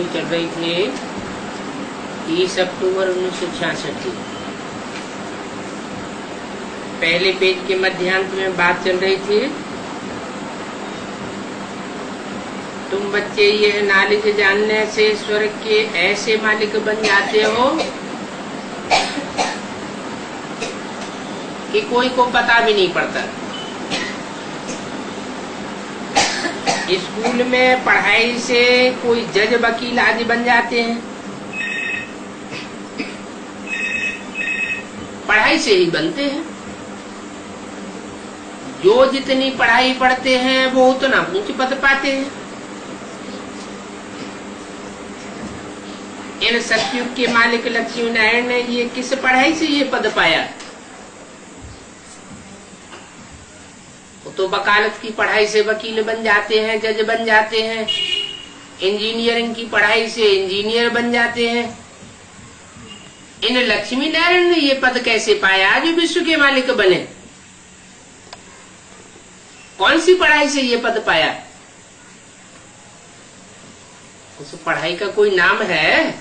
चल रही थी 30 अक्टूबर 1966 की। पहले पेज के मध्यांत में बात चल रही थी, तुम बच्चे यह नॉलेज जानने से स्वर्ग के ऐसे मालिक बन जाते हो कि कोई को पता भी नहीं पड़ता। स्कूल में पढ़ाई से कोई जज वकील आदि बन जाते हैं, पढ़ाई से ही बनते हैं। जो जितनी पढ़ाई पढ़ते हैं वो उतना ऊंच पद पाते हैं। इन सतयुग के मालिक लक्ष्मी नारायण ने ये किस पढ़ाई से ये पद पाया? तो वकालत की पढ़ाई से वकील बन जाते हैं, जज बन जाते हैं। इंजीनियरिंग की पढ़ाई से इंजीनियर बन जाते हैं। इन लक्ष्मी नारायण ने ये पद कैसे पाया जो विश्व के मालिक बने? कौन सी पढ़ाई से ये पद पाया? उस पढ़ाई का कोई नाम है?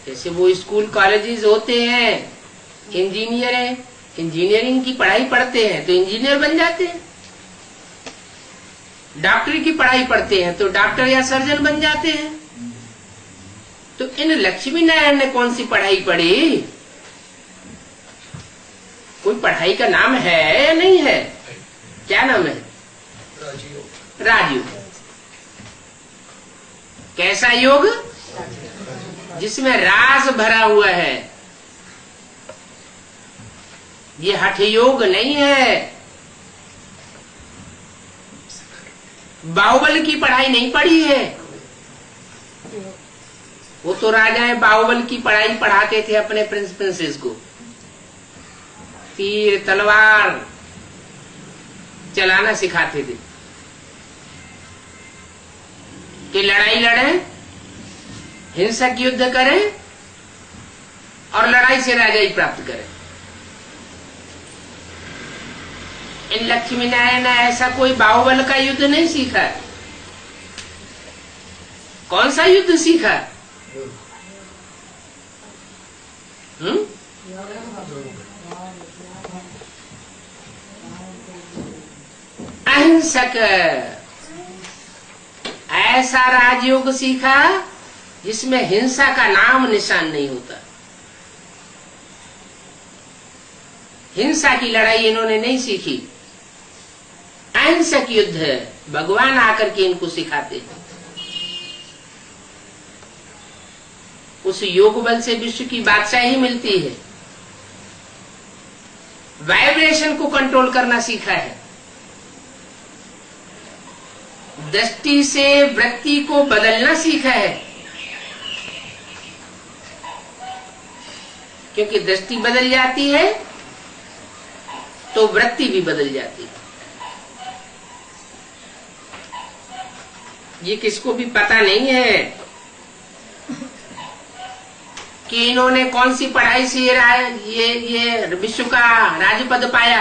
जैसे वो स्कूल कॉलेजेस होते हैं, इंजीनियर है, इंजीनियरिंग की पढ़ाई पढ़ते हैं तो इंजीनियर बन जाते हैं। डॉक्टरी की पढ़ाई पढ़ते हैं तो डॉक्टर या सर्जन बन जाते हैं। तो इन लक्ष्मी नारायण ने कौन सी पढ़ाई पढ़ी? कोई पढ़ाई का नाम है या नहीं है? क्या नाम है? राजयोग। कैसा योग? जिसमें रास भरा हुआ है। ये हठ योग नहीं है। बाहुबल की पढ़ाई नहीं पढ़ी है। वो तो राजाएं बाहुबल की पढ़ाई पढ़ाते थे अपने प्रिंस प्रिंसेस को। तीर तलवार चलाना सिखाते थे कि लड़ाई लड़ें, हिंसक युद्ध करें और लड़ाई से राजाई प्राप्त करें। इन लक्ष्मी नारायण ने ऐसा कोई बाहुबल का युद्ध नहीं सीखा। कौन सा युद्ध सीखा? अहिंसक ऐसा राजयोग सीखा जिसमें हिंसा का नाम निशान नहीं होता। हिंसा की लड़ाई इन्होंने नहीं सीखी। अहिंसक युद्ध भगवान आकर के इनको सिखाते हैं। उस योग बल से विश्व की बादशाही मिलती है। वाइब्रेशन को कंट्रोल करना सीखा है। दृष्टि से वृत्ति को बदलना सीखा है। क्योंकि दृष्टि बदल जाती है तो वृत्ति भी बदल जाती है। ये किसको भी पता नहीं है कि इन्होंने कौन सी पढ़ाई से ये विश्व का राजपद पाया।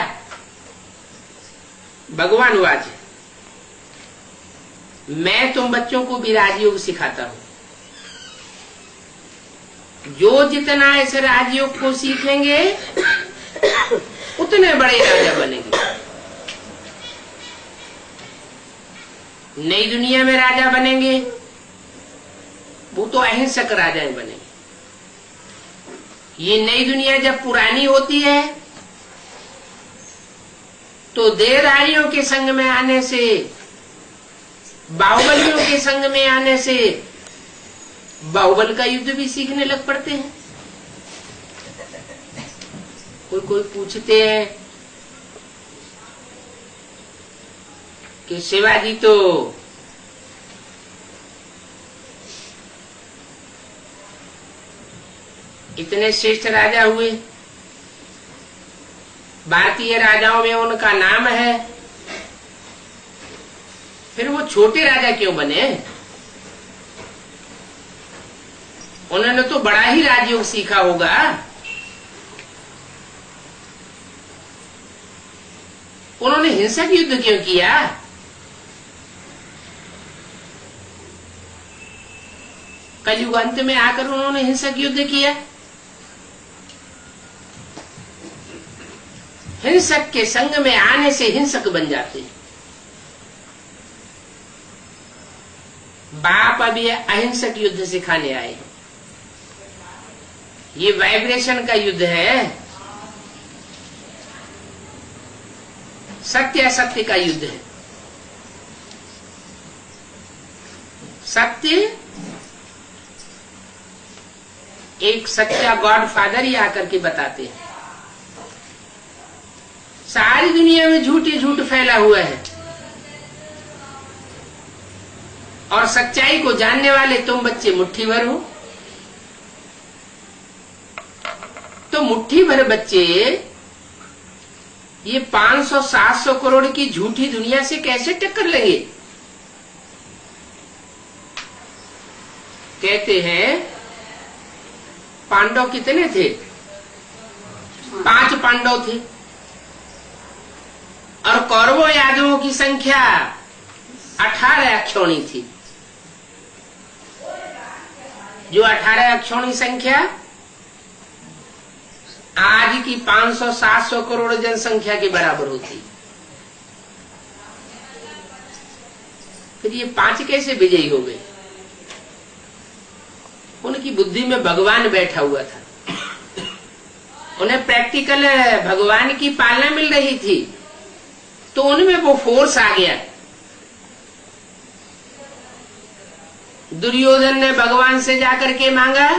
भगवान वाच, मैं तुम बच्चों को भी राजयोग सिखाता हूं। जो जितना इस राजयोग को सीखेंगे उतने बड़े राजा बनेंगे। नई दुनिया में राजा बनेंगे वो तो अहिंसक राजाएं बनेंगे। ये नई दुनिया जब पुरानी होती है तो देहधारियों के संग में आने से, बाहुबलियों के संग में आने से बाहुबल का युद्ध भी सीखने लग पड़ते हैं। कोई पूछते हैं कि शिवाजी तो इतने श्रेष्ठ राजा हुए, भारतीय राजाओं में उनका नाम है, फिर वो छोटे राजा क्यों बने? उन्होंने तो बड़ा ही राजयोग सीखा होगा। उन्होंने हिंसक युद्ध क्यों किया? कलयुग अंत में आकर उन्होंने हिंसक युद्ध किया। हिंसक के संग में आने से हिंसक बन जाते हैं। बाप अभी अहिंसक युद्ध सिखाने आए हैं। ये वाइब्रेशन का युद्ध है, सत्य असत्य का युद्ध है। सत्य एक सच्चा गॉड फादर ही आकर के बताते हैं। सारी दुनिया में झूठ ही झूठ फैला हुआ है और सच्चाई को जानने वाले तुम बच्चे मुट्ठी भर हो। तो मुट्ठी भर बच्चे ये 500-700 करोड़ की झूठी दुनिया से कैसे टक्कर लेंगे? कहते हैं पांडव कितने थे? 5 पांडव थे और कौरवों यादवों की संख्या 18 अक्षौणी थी। जो 18 अक्षौणी संख्या आज की 500-700 करोड़ जनसंख्या के बराबर होती। फिर ये 5 कैसे विजयी हो गए? उनकी बुद्धि में भगवान बैठा हुआ था। उन्हें प्रैक्टिकल भगवान की पालना मिल रही थी, तो उनमें वो फोर्स आ गया। दुर्योधन ने भगवान से जाकर के मांगा,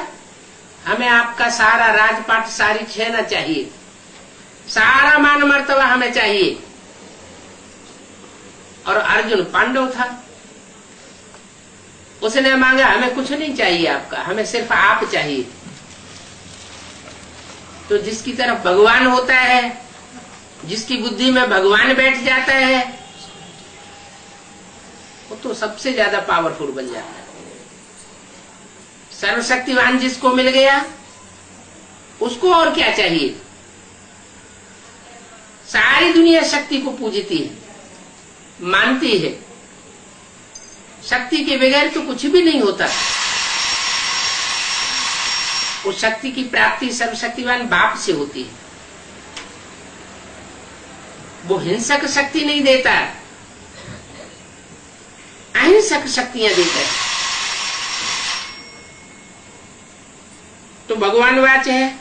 हमें आपका सारा राजपाट, सारी सेना चाहिए, सारा मान मर्तबा हमें चाहिए। और अर्जुन पांडव था, उसने मांगा हमें कुछ नहीं चाहिए आपका, हमें सिर्फ आप चाहिए। तो जिसकी तरफ भगवान होता है, जिसकी बुद्धि में भगवान बैठ जाता है, वो तो सबसे ज्यादा पावरफुल बन जाता है। सर्वशक्तिवान जिसको मिल गया, उसको और क्या चाहिए? सारी दुनिया शक्ति को पूजती है, मानती है। शक्ति के बगैर तो कुछ भी नहीं होता। उस शक्ति की प्राप्ति सर्वशक्तिवान बाप से होती है। वो हिंसक शक्ति नहीं देता, अहिंसक शक्तियां देता है। तो भगवान वाच है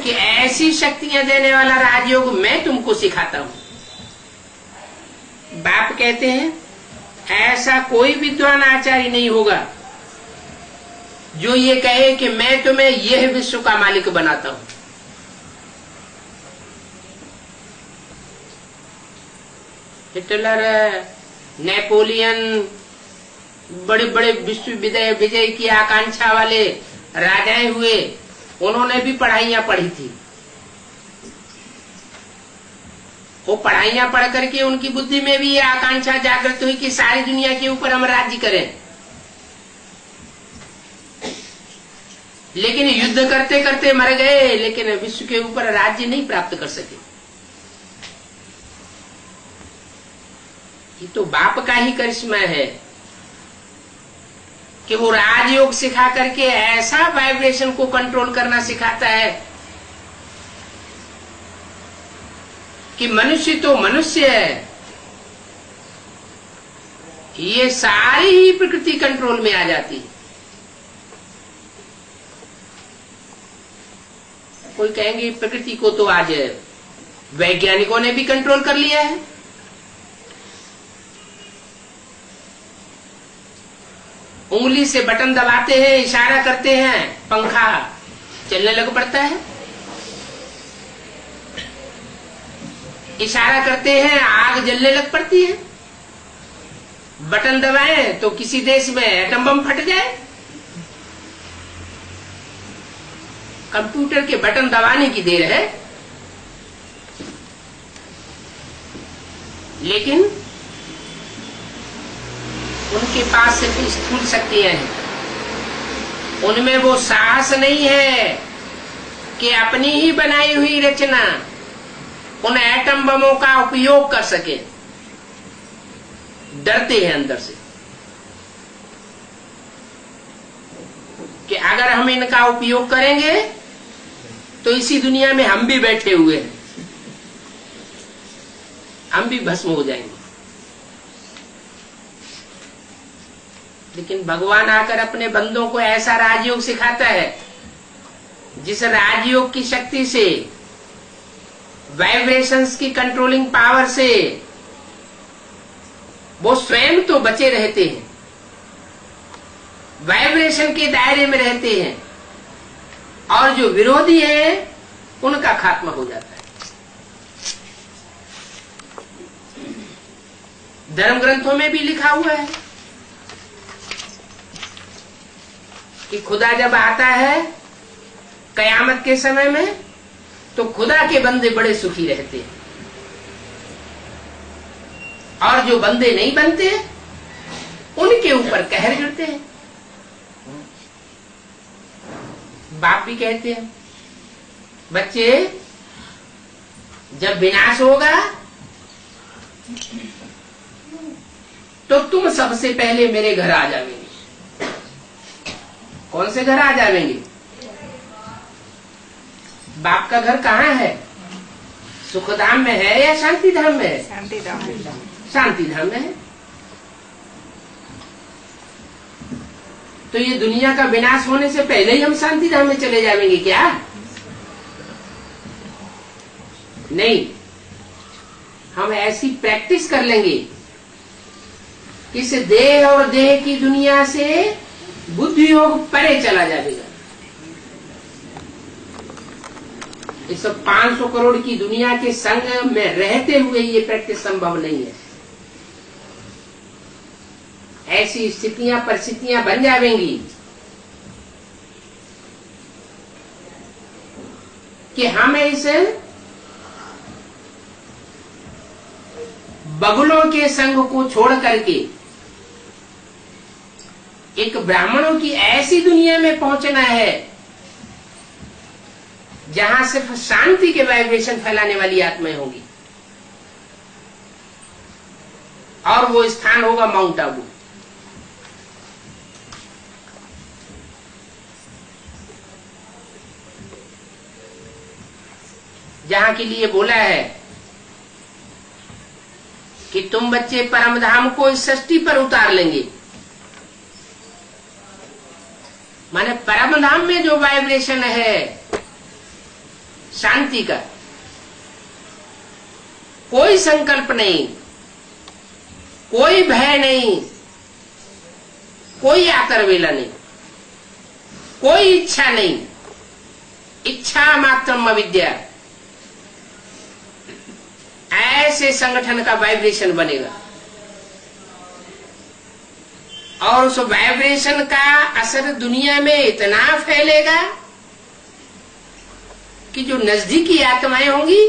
कि ऐसी शक्तियां देने वाला राजयोग मैं तुमको सिखाता हूं। बाप कहते हैं ऐसा कोई विद्वान आचार्य नहीं होगा जो ये कहे कि मैं तुम्हें यह विश्व का मालिक बनाता हूं। हिटलर, नेपोलियन, बड़े बड़े विश्व विजय की आकांक्षा वाले राजाएं हुए, उन्होंने भी पढ़ाइयां पढ़ी थी। वो पढ़ाइयां पढ़ करके उनकी बुद्धि में भी ये आकांक्षा जागृत हुई कि सारी दुनिया के ऊपर हम राज्य करें। लेकिन युद्ध करते करते मर गए, लेकिन विश्व के ऊपर राज्य नहीं प्राप्त कर सके। ये तो बाप का ही करिश्मा है कि वो राजयोग सिखा करके ऐसा वाइब्रेशन को कंट्रोल करना सिखाता है कि मनुष्य तो मनुष्य है, ये सारी ही प्रकृति कंट्रोल में आ जाती है। कोई कहेंगे प्रकृति को तो आज वैज्ञानिकों ने भी कंट्रोल कर लिया है। उंगली से बटन दबाते हैं, इशारा करते हैं, पंखा चलने लग पड़ता है। इशारा करते हैं, आग जलने लग पड़ती है। बटन दबाएं तो किसी देश में एटम बम फट जाए। कंप्यूटर के बटन दबाने की देर है, लेकिन उनके पास सिर्फ स्थूल शक्तियां हैं। उनमें वो साहस नहीं है कि अपनी ही बनाई हुई रचना उन एटम बमों का उपयोग कर सके। डरते हैं अंदर से। कि अगर हम इनका उपयोग करेंगे तो इसी दुनिया में हम भी बैठे हुए हैं, हम भी भस्म हो जाएंगे। लेकिन भगवान आकर अपने बंदों को ऐसा राजयोग सिखाता है जिस राजयोग की शक्ति से, वाइब्रेशंस की कंट्रोलिंग पावर से वो स्वयं तो बचे रहते हैं, वाइब्रेशन के दायरे में रहते हैं, और जो विरोधी है उनका खात्मा हो जाता है। धर्म ग्रंथों में भी लिखा हुआ है कि खुदा जब आता है कयामत के समय में तो खुदा के बंदे बड़े सुखी रहते हैं, और जो बंदे नहीं बनते उनके ऊपर कहर गिरते हैं। बाप भी कहते हैं, बच्चे जब विनाश होगा तो तुम सबसे पहले मेरे घर आ जाओगे। कौन से घर आ जाएंगे? बाप का घर कहाँ है? सुखधाम में है या शांति धाम में है? शांति धाम में है। तो ये दुनिया का विनाश होने से पहले ही हम शांति धाम में चले जाएंगे क्या? नहीं, हम ऐसी प्रैक्टिस कर लेंगे कि इस देह और देह की दुनिया से बुद्धि योग परे चला जाएगा। इस 500 करोड़ की दुनिया के संग में रहते हुए ये प्रैक्टिस संभव नहीं है। ऐसी स्थितियां परिस्थितियां बन जाएंगी कि हम इस बगुलों के संग को छोड़ करके एक ब्राह्मणों की ऐसी दुनिया में पहुंचना है जहां सिर्फ शांति के वाइब्रेशन फैलाने वाली आत्माएं होंगी, और वो स्थान होगा माउंट आबू। जहां के लिए बोला है कि तुम बच्चे परम धाम को इस सृष्टि पर उतार लेंगे। माने परम धाम में जो वाइब्रेशन है शांति का, कोई संकल्प नहीं, कोई भय नहीं, कोई आतरवेला नहीं, कोई इच्छा नहीं, इच्छा मात्रम अविद्या, ऐसे संगठन का वाइब्रेशन बनेगा। और उस वाइब्रेशन का असर दुनिया में इतना फैलेगा कि जो नजदीकी आत्माएं होंगी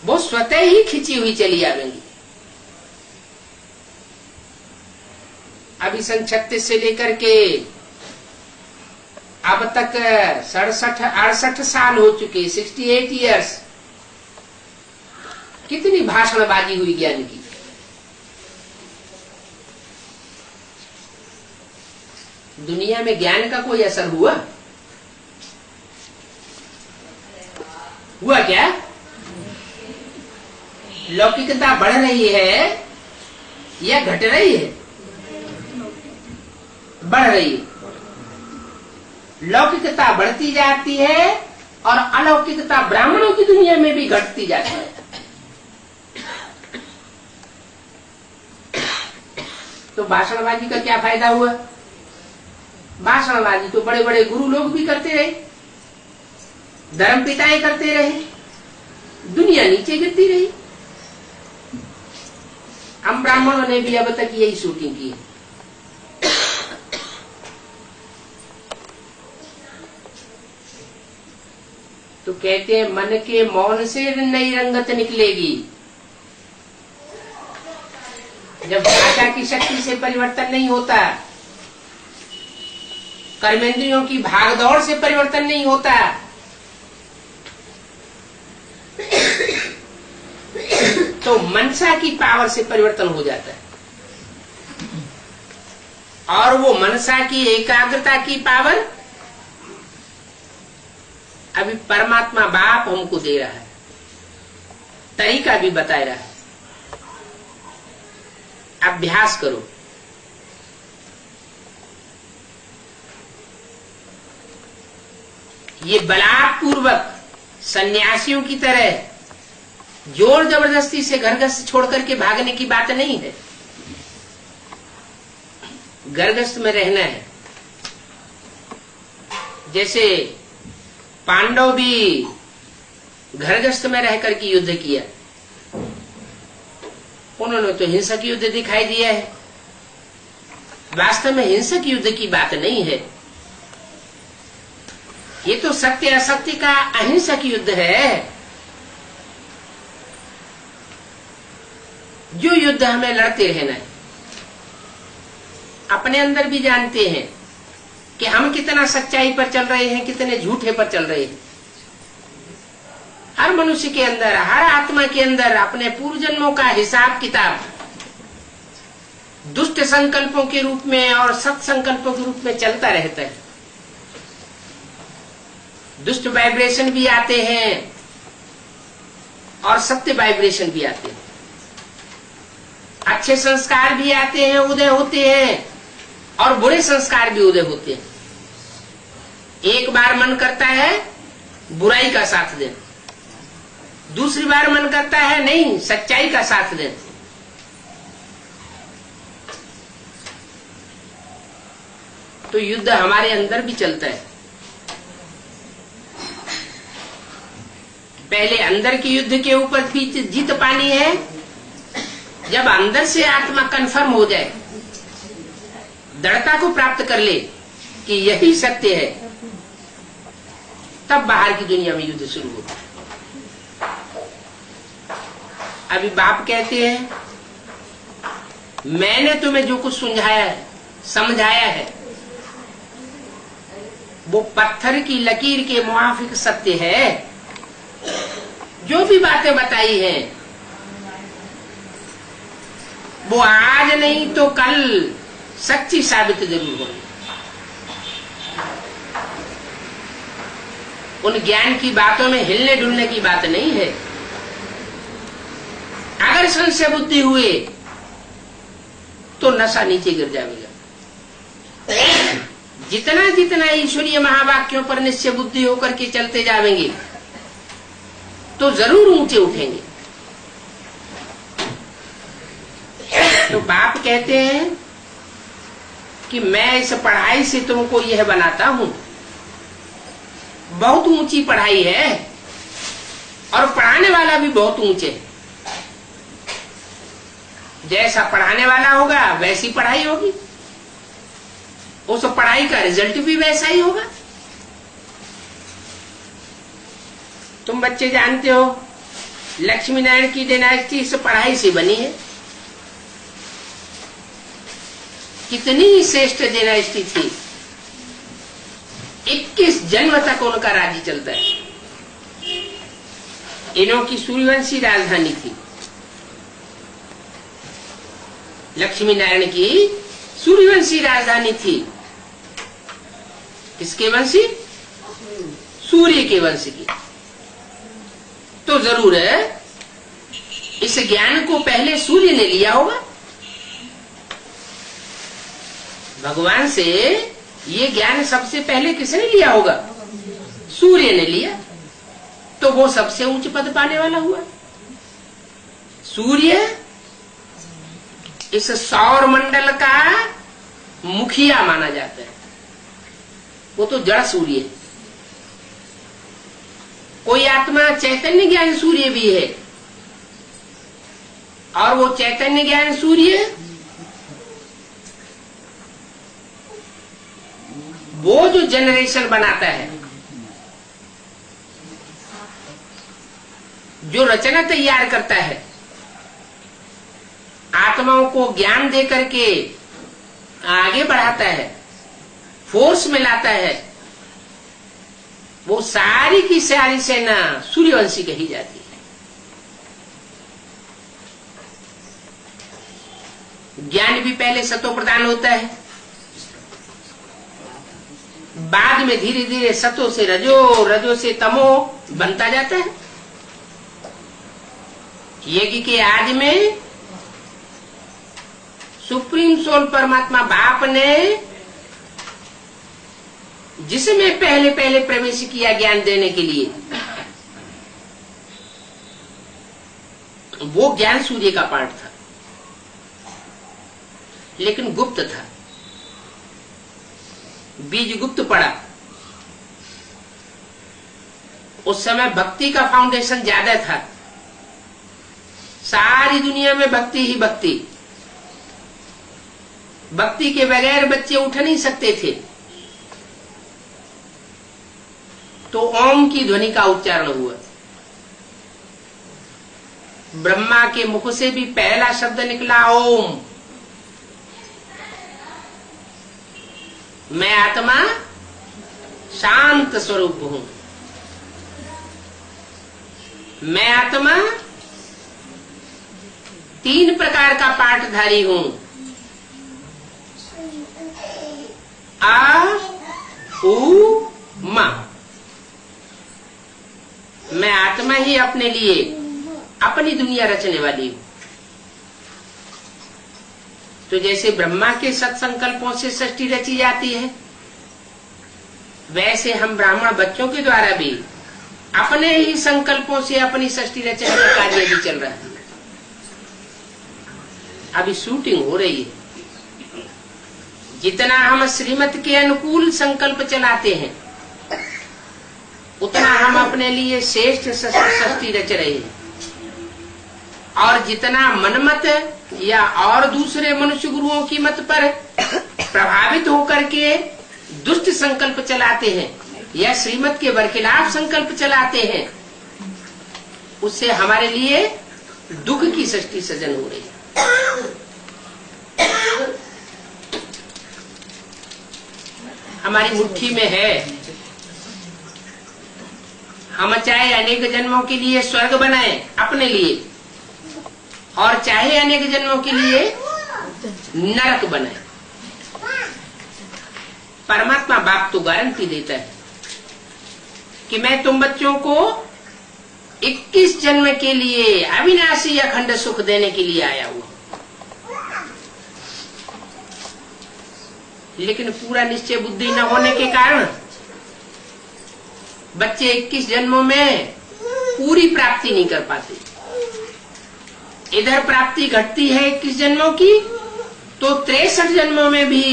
वो स्वतः ही खिंची हुई चली आवेंगी। अभी सन 36 से लेकर के अब तक 67-68 साल हो चुके, 68 इयर्स। कितनी भाषणबाजी हुई ज्ञान की। दुनिया में ज्ञान का कोई असर हुआ क्या? लौकिकता बढ़ रही है या घट रही है? बढ़ रही है। लौकिकता बढ़ती जाती है और अलौकिकता ब्राह्मणों की दुनिया में भी घटती जाती है। तो भाषणबाजी का क्या फायदा हुआ? भाषणबाजी तो बड़े बड़े गुरु लोग भी करते रहे, धर्म पिताएं करते रहे, दुनिया नीचे गिरती रही। हम ब्राह्मणों ने भी अब तक यही शूटिंग की है। तो कहते हैं मन के मौन से नई रंगत निकलेगी। जब भाषा की शक्ति से परिवर्तन नहीं होता, कर्मेंद्रियों की भागदौड़ से परिवर्तन नहीं होता, तो मनसा की पावर से परिवर्तन हो जाता है। और वो मनसा की एकाग्रता की पावर अभी परमात्मा बाप हमको दे रहा है, तरीका भी बता रहा है। अभ्यास करो। ये बलात्पूर्वक सन्यासियों की तरह जोर जबरदस्ती से घर गृहस्थ छोड़ करके भागने की बात नहीं है। घर गृहस्थ में रहना है। जैसे पांडव भी घर गृहस्थ में रह करके युद्ध किया, उन्होंने तो हिंसक युद्ध दिखाई दिया है। वास्तव में हिंसक युद्ध की बात नहीं है, ये तो सत्य असत्य का अहिंसक युद्ध है। जो युद्ध हमें लड़ते रहना है। अपने अंदर भी जानते हैं कि हम कितना सच्चाई पर चल रहे हैं, कितने झूठे पर चल रहे हैं। हर मनुष्य के अंदर, हर आत्मा के अंदर अपने पूर्व जन्मों का हिसाब किताब दुष्ट संकल्पों के रूप में और सत संकल्पों के रूप में चलता रहता है। दुष्ट वाइब्रेशन भी आते हैं और सत्य वाइब्रेशन भी आते हैं। अच्छे संस्कार भी आते हैं, उदय होते हैं, और बुरे संस्कार भी उदय होते हैं। एक बार मन करता है बुराई का साथ दें, दूसरी बार मन करता है नहीं सच्चाई का साथ दें। तो युद्ध हमारे अंदर भी चलता है। पहले अंदर के युद्ध के ऊपर भी जीत पानी है। जब अंदर से आत्मा कंफर्म हो जाए, दृढ़ता को प्राप्त कर ले कि यही सत्य है, तब बाहर की दुनिया में युद्ध शुरू होगा। अभी बाप कहते हैं मैंने तुम्हें जो कुछ सुझाया है, समझाया है, वो पत्थर की लकीर के मुआफिक सत्य है। जो भी बातें बताई हैं वो आज नहीं तो कल सच्ची साबित जरूर होगी। उन ज्ञान की बातों में हिलने डुलने की बात नहीं है। अगर संशय बुद्धि हुए तो नशा नीचे गिर जाएगा। जितना जितना ईश्वरीय महावाक्यों पर निश्चय बुद्धि होकर के चलते जाएंगे तो जरूर ऊंचे उठेंगे। तो बाप कहते हैं कि मैं इस पढ़ाई से तुमको यह बनाता हूं। बहुत ऊंची पढ़ाई है और पढ़ाने वाला भी बहुत ऊंचे है। जैसा पढ़ाने वाला होगा वैसी पढ़ाई होगी, उस पढ़ाई का रिजल्ट भी वैसा ही होगा। तुम बच्चे जानते हो लक्ष्मी नारायण की डायनेस्टी इस पढ़ाई से बनी है। कितनी श्रेष्ठ डायनेस्टी थी। 21 जन्म तक उनका राज्य चलता है। इन्हों की सूर्यवंशी राजधानी थी। लक्ष्मी नारायण की सूर्यवंशी राजधानी थी। किसके वंशी? सूर्य के वंश की। तो जरूर है इस ज्ञान को पहले सूर्य ने लिया होगा। भगवान से ये ज्ञान सबसे पहले किसने लिया होगा? सूर्य ने लिया। तो वो सबसे ऊंच पद पाने वाला हुआ। सूर्य इस सौर मंडल का मुखिया माना जाता है। वो तो जड़ सूर्य है। कोई आत्मा चैतन्य ज्ञान सूर्य भी है, और वो चैतन्य ज्ञान सूर्य वो जो जनरेशन बनाता है, जो रचना तैयार करता है, आत्माओं को ज्ञान दे करके आगे बढ़ाता है, फोर्स में लाता है, वो सारी की सारी सेना सूर्यवंशी कही जाती है। ज्ञान भी पहले सतो प्रदान होता है। बाद में धीरे धीरे सतो से रजो, रजो से तमो बनता जाता है। यज्ञ के आदि में सुप्रीम सोल परमात्मा बाप ने जिसमें पहले पहले प्रवेश किया ज्ञान देने के लिए, वो ज्ञान सूर्य का पाठ था, लेकिन गुप्त था। बीज गुप्त पड़ा। उस समय भक्ति का फाउंडेशन ज्यादा था। सारी दुनिया में भक्ति ही भक्ति। भक्ति के बगैर बच्चे उठ नहीं सकते थे। तो ओम की ध्वनि का उच्चारण हुआ। ब्रह्मा के मुख से भी पहला शब्द निकला ओम। मैं आत्मा शांत स्वरूप हूं। मैं आत्मा 3 प्रकार का पाठधारी हूं। आ उ मा। मैं आत्मा ही अपने लिए अपनी दुनिया रचने वाली हूं। तो जैसे ब्रह्मा के सत्संकल्पों से सृष्टि रची जाती है, वैसे हम ब्राह्मण बच्चों के द्वारा भी अपने ही संकल्पों से अपनी सृष्टि रचने का कार्य भी चल रहा है। अभी शूटिंग हो रही है। जितना हम श्रीमत के अनुकूल संकल्प चलाते हैं, उतना हम अपने लिए श्रेष्ठ सृष्टि रच रहे हैं। और जितना मनमत या और दूसरे मनुष्य गुरुओं की मत पर प्रभावित होकर के दुष्ट संकल्प चलाते हैं या श्रीमत के बरखिलाफ संकल्प चलाते हैं, उससे हमारे लिए दुख की सृष्टि सृजन हो रही है। हमारी मुट्ठी में है। हम चाहे अनेक जन्मों के लिए स्वर्ग बनाए अपने लिए, और चाहे अनेक जन्मों के लिए नरक बनाए। परमात्मा बाप तो गारंटी देता है कि मैं तुम बच्चों को 21 जन्म के लिए अविनाशी अखंड सुख देने के लिए आया हुआ। लेकिन पूरा निश्चय बुद्धि न होने के कारण बच्चे 21 जन्मों में पूरी प्राप्ति नहीं कर पाते। इधर प्राप्ति घटती है 21 जन्मों की, तो 63 जन्मों में भी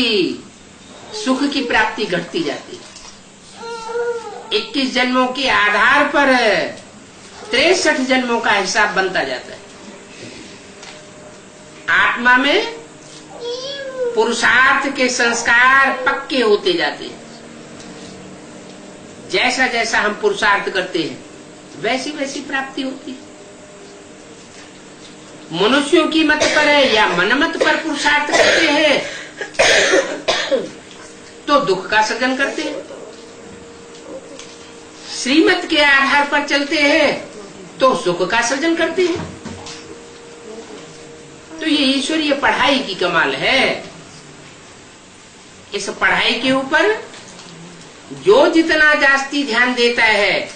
सुख की प्राप्ति घटती जाती है। 21 जन्मों के आधार पर 63 जन्मों का हिसाब बनता जाता है। आत्मा में पुरुषार्थ के संस्कार पक्के होते जाते हैं। जैसा जैसा हम पुरुषार्थ करते हैं, वैसी वैसी प्राप्ति होती है। मनुष्यों की मत पर है या मनमत पर पुरुषार्थ करते हैं तो दुख का सृजन करते हैं। श्रीमत के आधार पर चलते हैं तो सुख का सृजन करते हैं। तो ये ईश्वरीय पढ़ाई की कमाल है। इस पढ़ाई के ऊपर जो जितना जास्ती ध्यान देता है,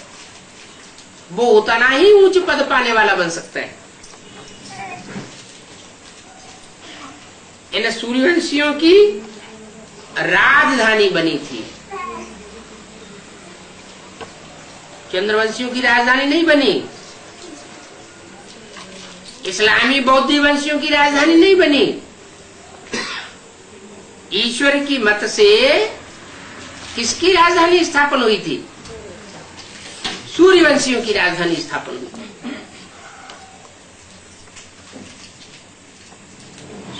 वो उतना ही ऊंच पद पाने वाला बन सकता है। इन सूर्यवंशियों की राजधानी बनी थी, चंद्रवंशियों की राजधानी नहीं बनी। इस्लामी बौद्ध वंशियों की राजधानी नहीं बनी। ईश्वर की मत से किसकी राजधानी स्थापन हुई थी? सूर्यवंशियों की राजधानी स्थापन हुई थी।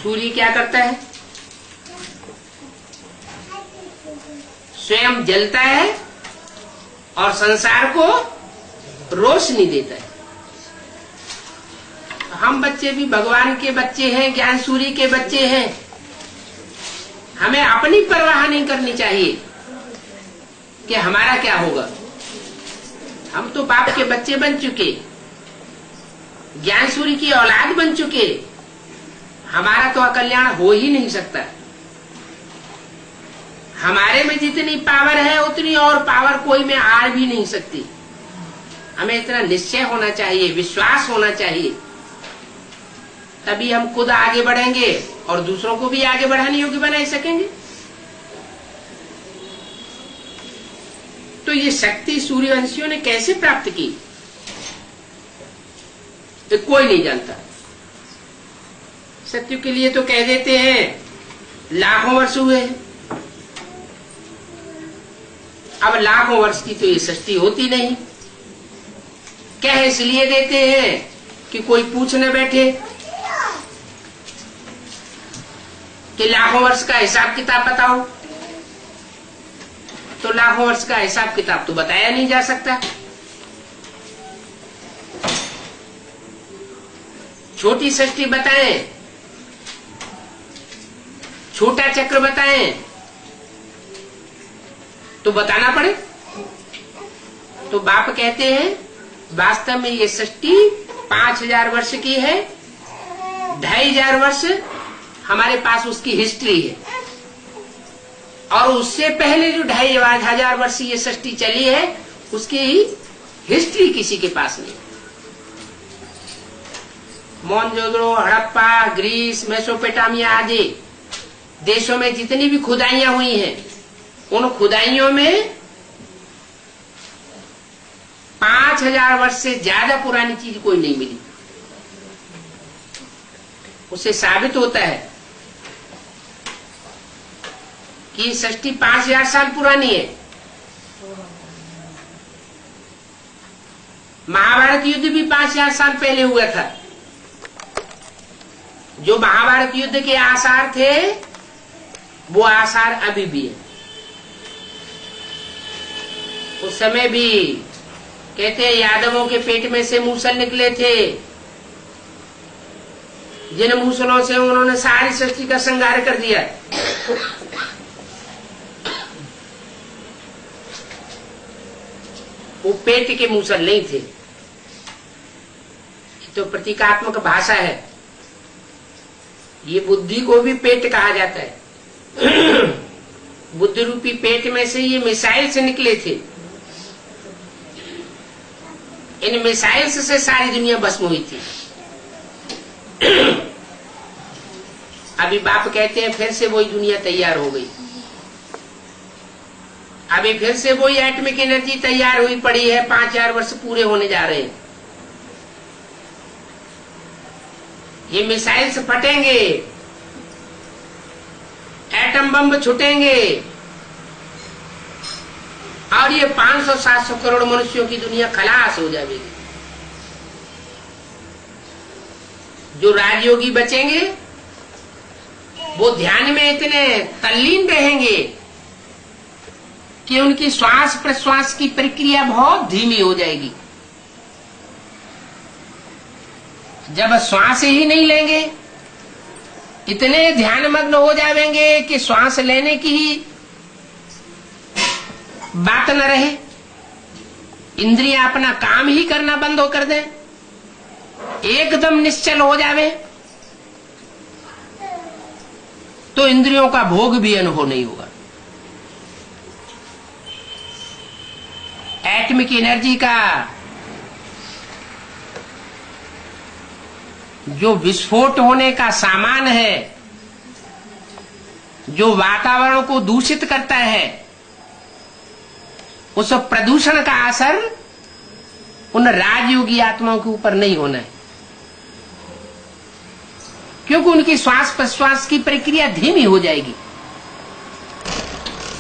सूर्य क्या करता है? स्वयं जलता है और संसार को रोशनी देता है। हम बच्चे भी भगवान के बच्चे हैं, ज्ञान सूर्य के बच्चे हैं। हमें अपनी परवाह नहीं करनी चाहिए कि हमारा क्या होगा। हम तो बाप के बच्चे बन चुके, ज्ञान सूर्य की औलाद बन चुके। हमारा तो अकल्याण हो ही नहीं सकता। हमारे में जितनी पावर है उतनी और पावर कोई में आ भी नहीं सकती। हमें इतना निश्चय होना चाहिए, विश्वास होना चाहिए, तभी हम खुद आगे बढ़ेंगे और दूसरों को भी आगे बढ़ाने योग्य बना सकेंगे। तो ये शक्ति सूर्यवंशियों ने कैसे प्राप्त की, ये कोई नहीं जानता। सत्य के लिए तो कह देते हैं लाखों वर्ष हुए। अब लाखों वर्ष की तो ये सृष्टि होती नहीं। कह इसलिए देते हैं कि कोई पूछ न बैठे कि लाखों वर्ष का हिसाब किताब बताओ। तो लाखों वर्ष का हिसाब किताब तो बताया नहीं जा सकता। छोटी सृष्टि बताएं, छोटा चक्र बताएं तो बताना पड़े। तो बाप कहते हैं वास्तव में ये सृष्टि 5000 वर्ष की है। 2500 वर्ष हमारे पास उसकी हिस्ट्री है, और उससे पहले जो 2500 वर्ष ये सृष्टि चली है उसकी हिस्ट्री किसी के पास नहीं। मोहनजोदड़ो, हड़प्पा, ग्रीस, मेसोपोटामिया आदि देशों में जितनी भी खुदाइयां हुई हैं, उन खुदाइयों में 5000 वर्ष से ज्यादा पुरानी चीज कोई नहीं मिली। उससे साबित होता है कि सृष्टि 5000 साल पुरानी है। महाभारत युद्ध भी 5000 साल पहले हुआ था। जो महाभारत युद्ध के आसार थे वो आसार अभी भी है। उस समय भी कहते हैं यादवों के पेट में से मूसल निकले थे, जिन मूसलों से उन्होंने सारी सृष्टि का संहार कर दिया। वो पेट के मूसल नहीं थे। तो प्रतीकात्मक भाषा है। ये बुद्धि को भी पेट कहा जाता है। बुद्धि रूपी पेट में से ये मिसाइल से निकले थे। इन मिसाइल्स से सारी दुनिया भस्म हुई थी। अभी बाप कहते हैं फिर से वही दुनिया तैयार हो गई। अभी फिर से वही एटॉमिक एनर्जी तैयार हुई पड़ी है। 5000 वर्ष पूरे होने जा रहे हैं। ये मिसाइल्स फटेंगे, एटम बम छुटेंगे, और ये 500-700 करोड़ मनुष्यों की दुनिया खलास हो जाएगी। जो राजयोगी बचेंगे वो ध्यान में इतने तल्लीन रहेंगे कि उनकी श्वास प्रश्वास की प्रक्रिया बहुत धीमी हो जाएगी। जब श्वास ही नहीं लेंगे, इतने ध्यानमग्न हो जाएंगे कि श्वास लेने की ही बात न रहे, इंद्रियां अपना काम ही करना बंद हो कर दें, एकदम निश्चल हो जावे, तो इंद्रियों का भोग भी अनुभव नहीं होगा। एटॉमिक एनर्जी का जो विस्फोट होने का सामान है, जो वातावरण को दूषित करता है, उस प्रदूषण का असर उन राजयोगी आत्माओं के ऊपर नहीं होना है, क्योंकि उनकी श्वास प्रश्वास की प्रक्रिया धीमी हो जाएगी।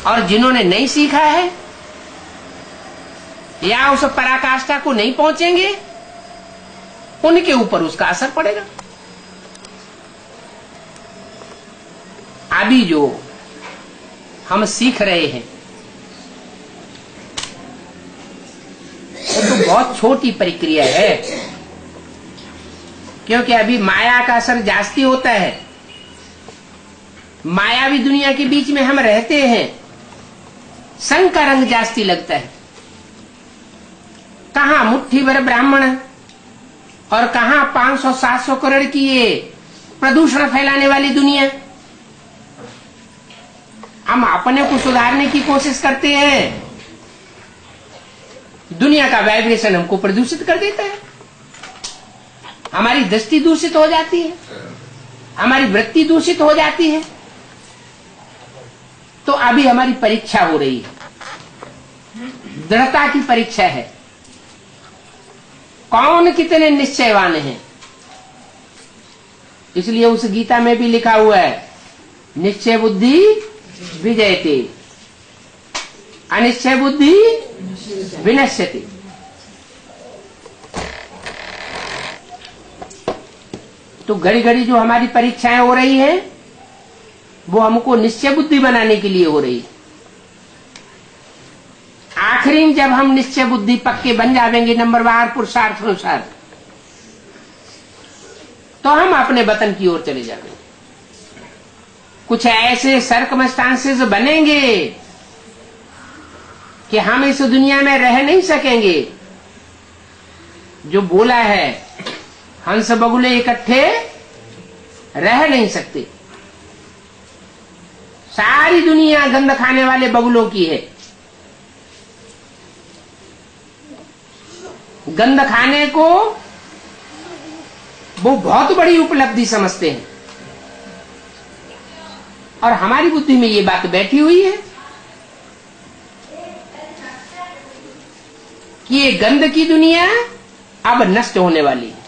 और जिन्होंने नहीं सीखा है या उस पराकाष्ठा को नहीं पहुंचेंगे, उनके ऊपर उसका असर पड़ेगा। अभी जो हम सीख रहे हैं वो तो बहुत छोटी प्रक्रिया है, क्योंकि अभी माया का असर जास्ती होता है। मायावी दुनिया के बीच में हम रहते हैं, संग का रंग जास्ती लगता है। कहां मुट्ठी भर ब्राह्मण और कहां 500-700 करोड़ की ये प्रदूषण फैलाने वाली दुनिया। हम अपने को सुधारने की कोशिश करते हैं, दुनिया का वाइब्रेशन हमको प्रदूषित कर देता है, हमारी दृष्टि दूषित हो जाती है, हमारी वृत्ति दूषित हो जाती है। तो अभी हमारी परीक्षा हो रही है, दृढ़ता की परीक्षा है, कौन कितने निश्चयवान हैं। इसलिए उस गीता में भी लिखा हुआ है, निश्चय बुद्धि विजयते, अनिश्चय बुद्धि विनश्यते। तो घड़ी घड़ी जो हमारी परीक्षाएं हो रही हैं, वो हमको निश्चय बुद्धि बनाने के लिए हो रही है। आखिरी में जब हम निश्चय बुद्धि पक्के बन जाएंगे नंबरवार पुरुषार्थ अनुसार, तो हम अपने वतन की ओर चले जाएंगे। कुछ ऐसे सर्कमस्टांसेस बनेंगे कि हम इस दुनिया में रह नहीं सकेंगे। जो बोला है, हंस बगुले इकट्ठे रह नहीं सकते। सारी दुनिया गंध खाने वाले बगुलों की है। गंध खाने को वो बहुत बड़ी उपलब्धि समझते हैं, और हमारी बुद्धि में ये बात बैठी हुई है कि ये गंध की दुनिया अब नष्ट होने वाली है।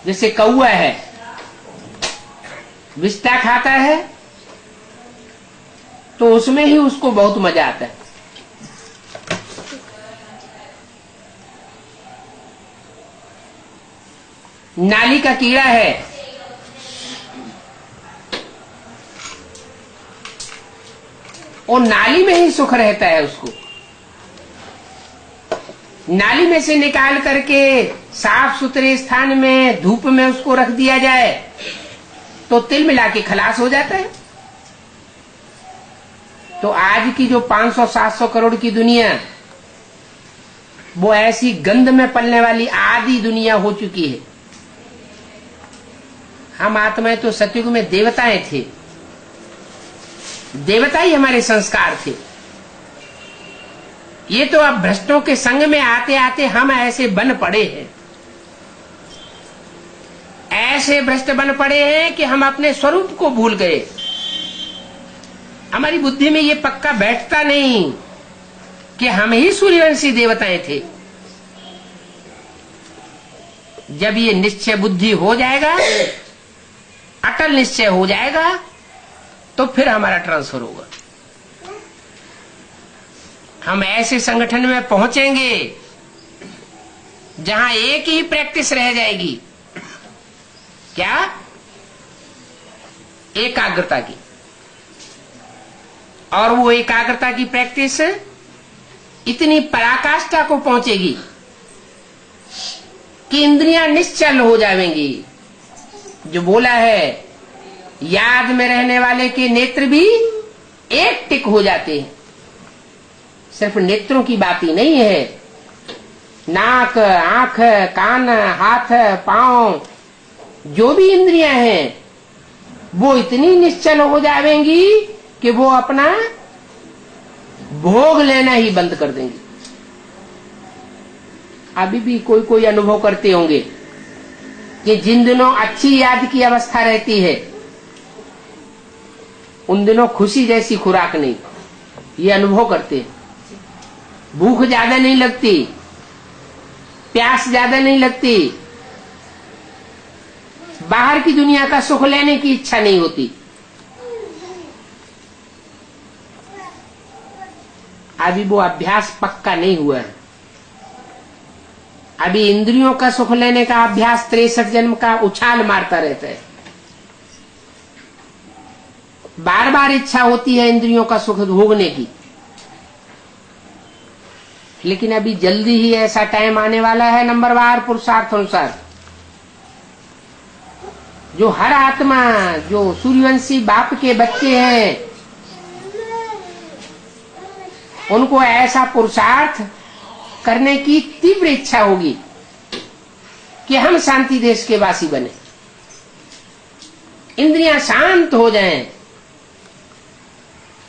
जैसे कौआ है, विष्ठा खाता है तो उसमें ही उसको बहुत मजा आता है। नाली का कीड़ा है, और नाली में ही सुख रहता है। उसको नाली में से निकाल करके साफ सुथरे स्थान में धूप में उसको रख दिया जाए तो तिल मिला के खलास हो जाता है। तो आज की जो 500-700 करोड़ की दुनिया, वो ऐसी गंध में पलने वाली आदि दुनिया हो चुकी है। हम आत्माएं तो सतयुग में देवताएं थे, देवता ही हमारे संस्कार थे। ये तो अब भ्रष्टों के संग में आते आते हम ऐसे बन पड़े हैं, ऐसे भ्रष्ट बन पड़े हैं कि हम अपने स्वरूप को भूल गए। हमारी बुद्धि में ये पक्का बैठता नहीं कि हम ही सूर्यवंशी देवताएं थे। जब ये निश्चय बुद्धि हो जाएगा, अटल निश्चय हो जाएगा, तो फिर हमारा ट्रांसफर होगा। हम ऐसे संगठन में पहुंचेंगे जहां एक ही प्रैक्टिस रह जाएगी। क्या? एकाग्रता की। और वो एकाग्रता की प्रैक्टिस इतनी पराकाष्ठा को पहुंचेगी कि इंद्रियां निश्चल हो जाएंगी। जो बोला है, याद में रहने वाले के नेत्र भी एक टिक हो जाते हैं। सिर्फ नेत्रों की बात ही नहीं है, नाक, आंख, कान, हाथ, पांव, जो भी इंद्रियां हैं वो इतनी निश्चल हो जाएंगी कि वो अपना भोग लेना ही बंद कर देंगी। अभी भी कोई कोई अनुभव करते होंगे कि जिन दिनों अच्छी याद की अवस्था रहती है, उन दिनों खुशी जैसी खुराक नहीं। ये अनुभव करते हैं। भूख ज्यादा नहीं लगती, प्यास ज्यादा नहीं लगती, बाहर की दुनिया का सुख लेने की इच्छा नहीं होती। अभी वो अभ्यास पक्का नहीं हुआ है। अभी इंद्रियों का सुख लेने का अभ्यास 63 जन्म का उछाल मारता रहता है। बार बार इच्छा होती है इंद्रियों का सुख भोगने की, लेकिन अभी जल्दी ही ऐसा टाइम आने वाला है नंबरवार पुरुषार्थ अनुसार, जो हर आत्मा, जो सूर्यवंशी बाप के बच्चे हैं, उनको ऐसा पुरुषार्थ करने की तीव्र इच्छा होगी कि हम शांति देश के वासी बने। इंद्रियां शांत हो जाएं,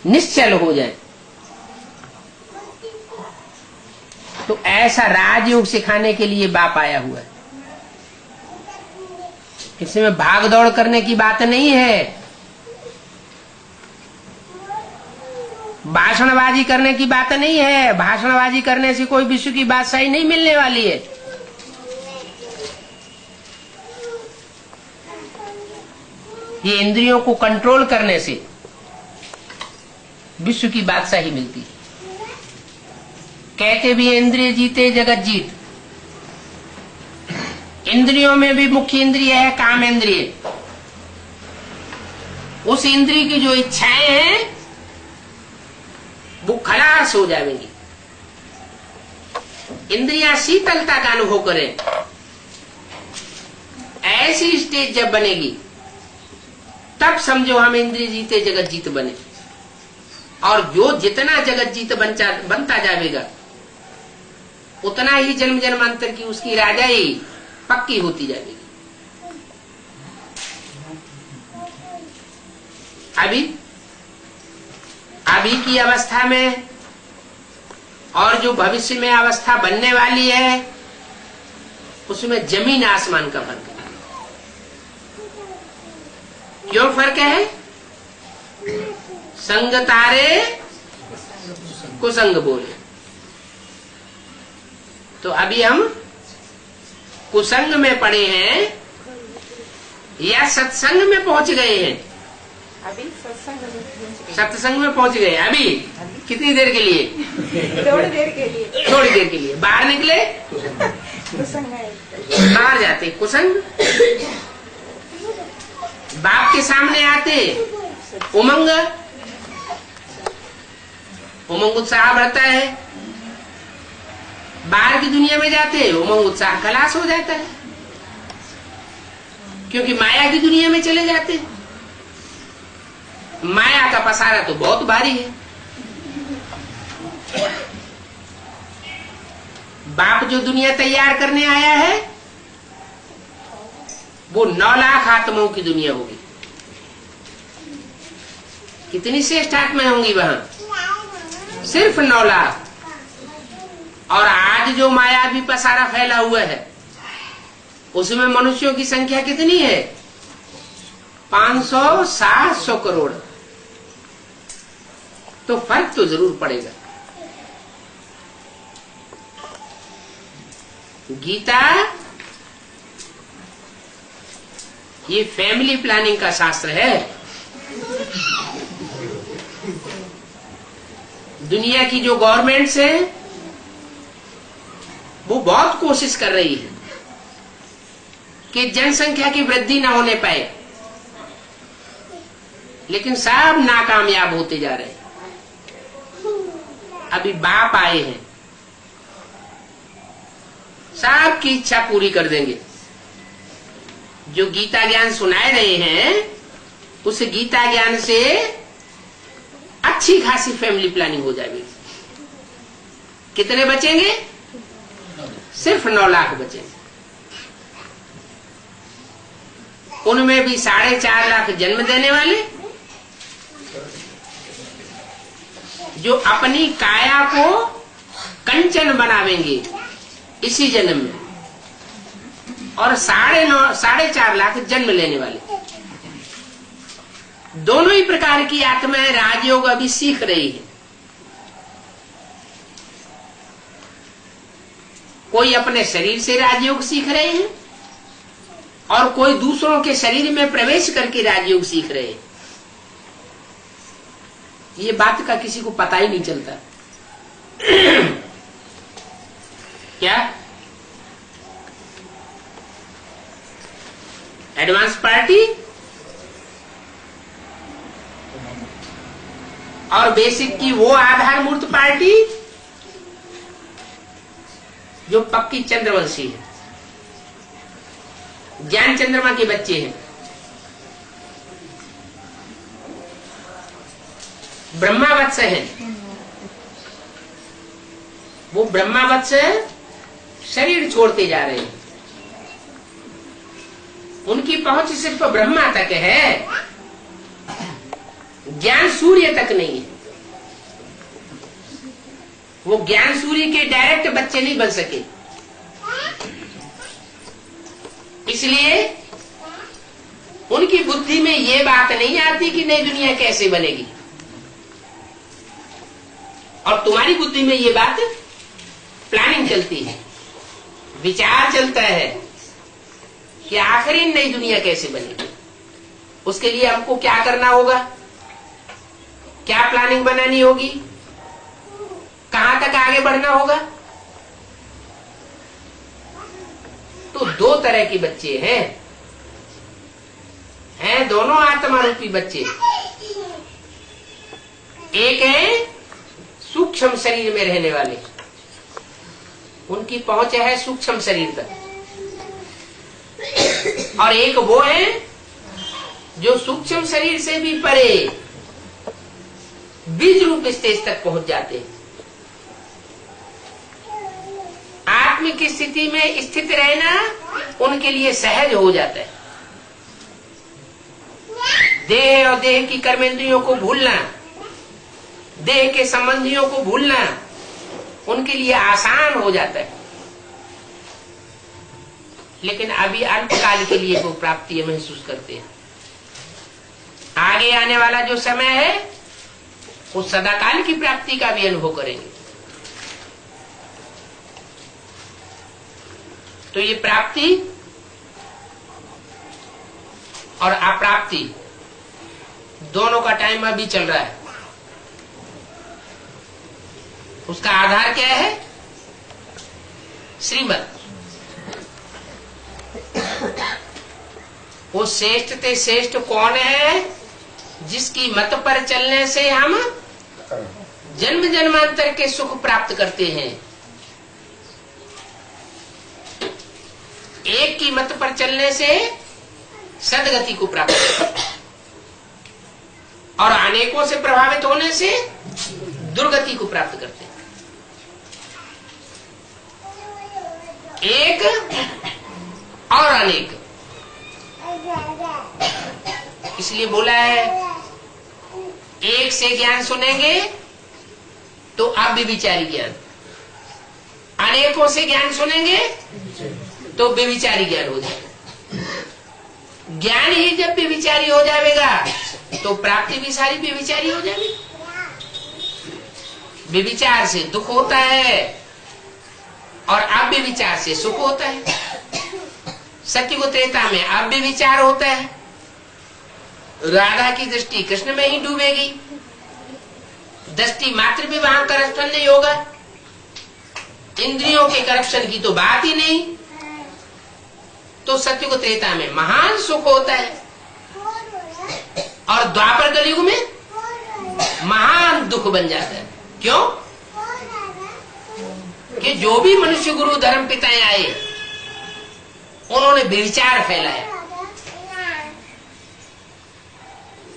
निश्चल हो जाएं, तो ऐसा राजयोग सिखाने के लिए बाप आया हुआ है। इसमें भाग दौड़ करने की बात नहीं है, भाषणबाजी करने की बात नहीं है। भाषणबाजी करने से कोई विश्व की बादशाही नहीं मिलने वाली है। ये इंद्रियों को कंट्रोल करने से विश्व की बादशाही मिलती है। कहते भी इंद्रिय जीते जगत जीत। इंद्रियों में भी मुख्य इंद्रिय है काम इंद्रिय। उस इंद्रिय की जो इच्छाएं हैं वो खलास हो जाएंगी। इंद्रियां शीतलता का अनुभव करें, ऐसी स्टेज जब बनेगी तब समझो हम इंद्रिय जीते जगत जीत बने। और जो जितना जगत जीत बनता जाएगा उतना ही जन्म जन्मांतर की उसकी राजाई पक्की होती जाएगी। अभी की अवस्था में और जो भविष्य में अवस्था बनने वाली है उसमें जमीन आसमान का फर्क है। क्यों फर्क है? संग तारे कुसंग बोले। तो अभी हम कुसंग में पड़े हैं या सत्संग में पहुंच गए हैं? अभी सत्संग में पहुंच गए। अभी कितनी देर के लिए? थोड़ी देर के लिए। थोड़ी देर के लिए। बाहर निकले कुसंग है। बाहर जाते कुसंग, बाप के सामने आते उमंग, उमंग उत्साह बढ़ता है। बाहर की दुनिया में जाते उमंग उत्साह खलास हो जाता है, क्योंकि माया की दुनिया में चले जाते। माया का पसारा तो बहुत भारी है। बाप जो दुनिया तैयार करने आया है वो 9 लाख आत्माओं की दुनिया होगी। कितनी श्रेष्ठ आत्माएं होंगी वहां? सिर्फ 9 लाख। और आज जो माया भी पसारा फैला हुआ है उसमें मनुष्यों की संख्या कितनी है? 500-700 करोड़। तो फर्क तो जरूर पड़ेगा। गीता ये फैमिली प्लानिंग का शास्त्र है। दुनिया की जो गवर्नमेंट्स है वो बहुत कोशिश कर रही है कि जनसंख्या की वृद्धि ना होने पाए, लेकिन सब नाकामयाब होते जा रहे हैं। अभी बाप आए हैं, सबकी इच्छा पूरी कर देंगे। जो गीता ज्ञान सुनाए रहे हैं उस गीता ज्ञान से अच्छी खासी फैमिली प्लानिंग हो जाएगी। कितने बचेंगे? सिर्फ 9 लाख बचेंगे। उनमें भी 4.5 लाख जन्म देने वाले जो अपनी काया को कंचन बनावेंगे इसी जन्म में, और 4.5 लाख जन्म लेने वाले। दोनों ही प्रकार की आत्माएं राजयोग अभी सीख रही है। कोई अपने शरीर से राजयोग सीख रहे हैं और कोई दूसरों के शरीर में प्रवेश करके राजयोग सीख रहे हैं। ये बात का किसी को पता ही नहीं चलता। क्या एडवांस पार्टी और बेसिक की वो आधार मूर्त पार्टी जो पक्की चंद्रवंशी है, ज्ञान चंद्रमा के बच्चे हैं। ब्रह्मावत्स है, वो ब्रह्मावत्स शरीर छोड़ते जा रहे हैं। उनकी पहुंच सिर्फ ब्रह्मा तक है, ज्ञान सूर्य तक नहीं है। वो ज्ञान सूर्य के डायरेक्ट बच्चे नहीं बन सके। इसलिए उनकी बुद्धि में ये बात नहीं आती कि नई दुनिया कैसे बनेगी, और तुम्हारी बुद्धि में ये बात प्लानिंग चलती है, विचार चलता है कि आखिर नई दुनिया कैसे बनेगी। उसके लिए हमको क्या करना होगा, क्या प्लानिंग बनानी होगी, कहां तक आगे बढ़ना होगा। तो दो तरह के बच्चे हैं दोनों आत्मा रूपी बच्चे। एक है सूक्ष्म शरीर में रहने वाले, उनकी पहुंच है सूक्ष्म शरीर तक, और एक वो है जो सूक्ष्म शरीर से भी परे बीज रूप स्टेज तक पहुंच जाते हैं। आत्मिक स्थिति में स्थित रहना उनके लिए सहज हो जाता है। देह और देह की कर्मेंद्रियों को भूलना, देह के संबंधियों को भूलना उनके लिए आसान हो जाता है। लेकिन अभी अल्पकाल के लिए वो प्राप्ति महसूस करते हैं। आगे आने वाला जो समय है वो सदाकाल की प्राप्ति का भी अनुभव करेंगे। तो ये प्राप्ति और अप्राप्ति दोनों का टाइम अभी चल रहा है। उसका आधार क्या है? श्रीमत। वो श्रेष्ठ ते श्रेष्ठ कौन है जिसकी मत पर चलने से हम जन्म जन्मांतर के सुख प्राप्त करते हैं। एक की मत पर चलने से सदगति को प्राप्त करते हैं, और अनेकों से प्रभावित होने से दुर्गति को प्राप्त करते हैं। एक और अनेक, इसलिए बोला है एक से ज्ञान सुनेंगे तो आप भी विचारी ज्ञान, अनेकों से ज्ञान सुनेंगे तो बेविचारी ज्ञान हो जाएगा। ज्ञान ही जब बेविचारी हो जाएगा तो प्राप्ति भी सारी बेविचारी हो जाएगी। बेविचार से दुख होता है और अव्यविचार से सुख होता है। सत्य को त्रेता में अव्यविचार होता है, राधा की दृष्टि कृष्ण में ही डूबेगी, दृष्टि मात्र भी वहां करप्शन नहीं होगा, इंद्रियों के करप्शन की तो बात ही नहीं। तो सत्य को त्रेता में महान सुख होता है, और द्वापर कलयुग में महान दुख बन जाता है। क्यों? कि जो भी मनुष्य गुरु धर्म पिताएं आए उन्होंने बेविचार फैलाया,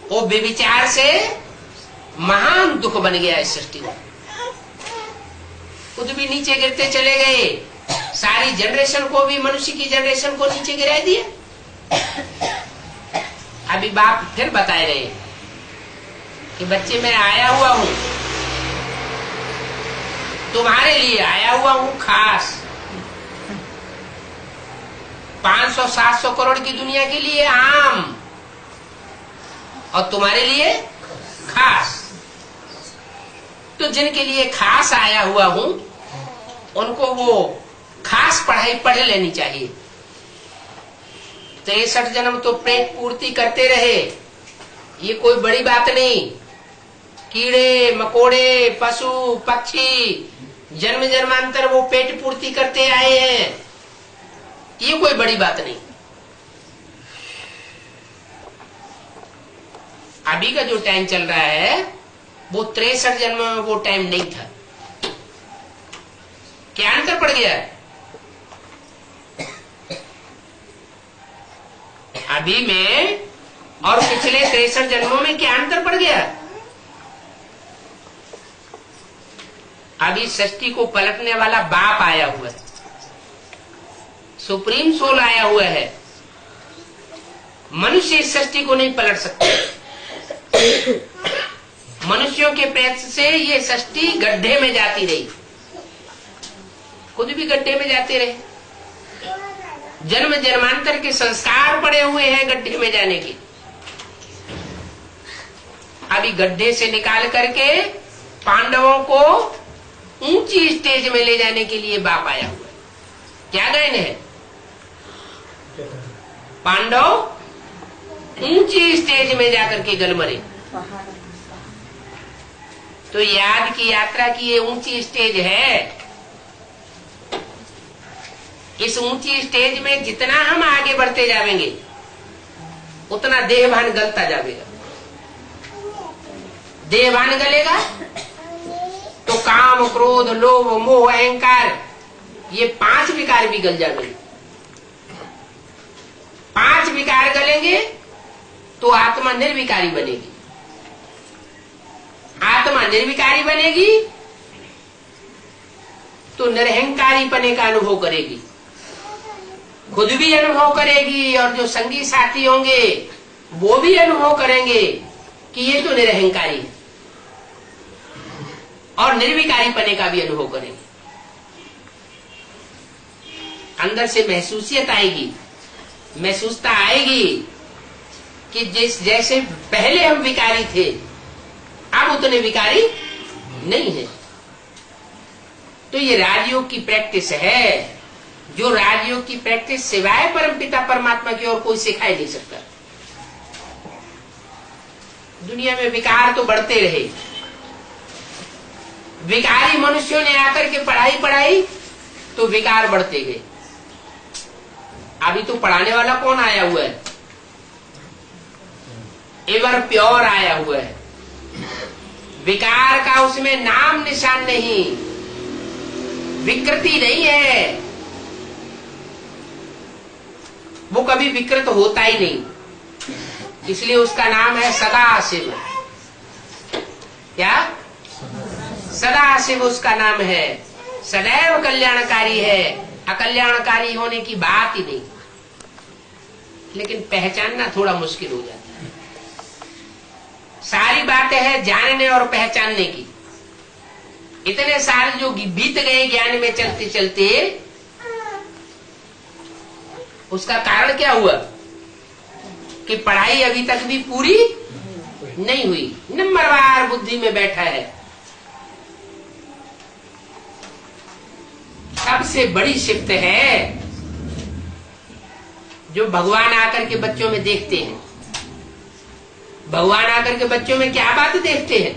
वो बेविचार से महान दुख बन गया इस सृष्टि में। खुद भी नीचे गिरते चले गए, सारी जनरेशन को भी, मनुष्य की जनरेशन को नीचे गिरा दिए। अभी बाप फिर बताए रहे कि बच्चे मैं आया हुआ हूं, तुम्हारे लिए आया हुआ हूं खास। 500-700 करोड़ की दुनिया के लिए आम, और तुम्हारे लिए खास। तो जिनके लिए खास आया हुआ हूं उनको वो खास पढ़ाई पढ़ लेनी चाहिए। 63 जन्म तो पेट पूर्ति करते रहे, ये कोई बड़ी बात नहीं। कीड़े मकोड़े पशु पक्षी जन्म जन्मांतर वो पेट पूर्ति करते आए हैं, ये कोई बड़ी बात नहीं। अभी का जो टाइम चल रहा है वो 63 जन्म में वो टाइम नहीं था। क्या अंतर पड़ गया है अभी में और पिछले 63 जन्मों में? क्या अंतर पड़ गया? अभी सृष्टि को पलटने वाला बाप आया हुआ है, सुप्रीम सोल आया हुआ है, मनुष्य इस सृष्टि को नहीं पलट सकते। मनुष्यों के प्रयत्न से ये सृष्टि गड्ढे में जाती रही, खुद भी गड्ढे में जाते रहे। जन्म जन्मांतर के संस्कार पड़े हुए हैं गड्ढे में जाने के। अभी गड्ढे से निकाल करके पांडवों को ऊंची स्टेज में ले जाने के लिए बाप आया हुआ है। क्या गायन है? पांडव ऊंची स्टेज में जाकर के गलमरे। तो याद की यात्रा की ये ऊंची स्टेज है। इस ऊंची स्टेज में जितना हम आगे बढ़ते जाएंगे उतना देहभान गलता जाएगा। देहभान गलेगा तो काम, क्रोध, लोभ, मोह, अहंकार, ये 5 विकार भी गल जाएंगे। 5 विकार गलेंगे तो आत्मा निर्विकारी बनेगी। आत्मा निर्विकारी बनेगी तो निरहंकारी पने का अनुभव करेगी, खुद भी अनुभव करेगी और जो संगी साथी होंगे वो भी अनुभव करेंगे कि ये तो निरहंकारी है, और निर्विकारी पने का भी अनुभव करेंगे। अंदर से महसूसियत आएगी, महसूसता आएगी कि जैसे पहले हम विकारी थे अब उतने विकारी नहीं है। तो ये राजयोग की प्रैक्टिस है, जो राजयोग की प्रैक्टिस सिवाय परमपिता परमात्मा की और कोई सिखा ही नहीं सकता। दुनिया में विकार तो बढ़ते रहे, विकारी मनुष्यों ने आकर के पढ़ाई तो विकार बढ़ते गए। अभी तो पढ़ाने वाला कौन आया हुआ है? एवर प्योर आया हुआ है। विकार का उसमें नाम निशान नहीं, विकृति नहीं है, वो कभी विकृत होता ही नहीं, इसलिए उसका नाम है सदाशिव। क्या? सदाशिव उसका नाम है। सदैव कल्याणकारी है, अकल्याणकारी होने की बात ही नहीं। लेकिन पहचानना थोड़ा मुश्किल हो जाता है। सारी बातें हैं जानने और पहचानने की। इतने साल जो बीत गए ज्ञान में चलते चलते, उसका कारण क्या हुआ कि पढ़ाई अभी तक भी पूरी नहीं हुई, नंबरवार बुद्धि में बैठा है। सबसे बड़ी शिफ्ट है जो भगवान आकर के बच्चों में देखते हैं। भगवान आकर के बच्चों में क्या बात देखते हैं?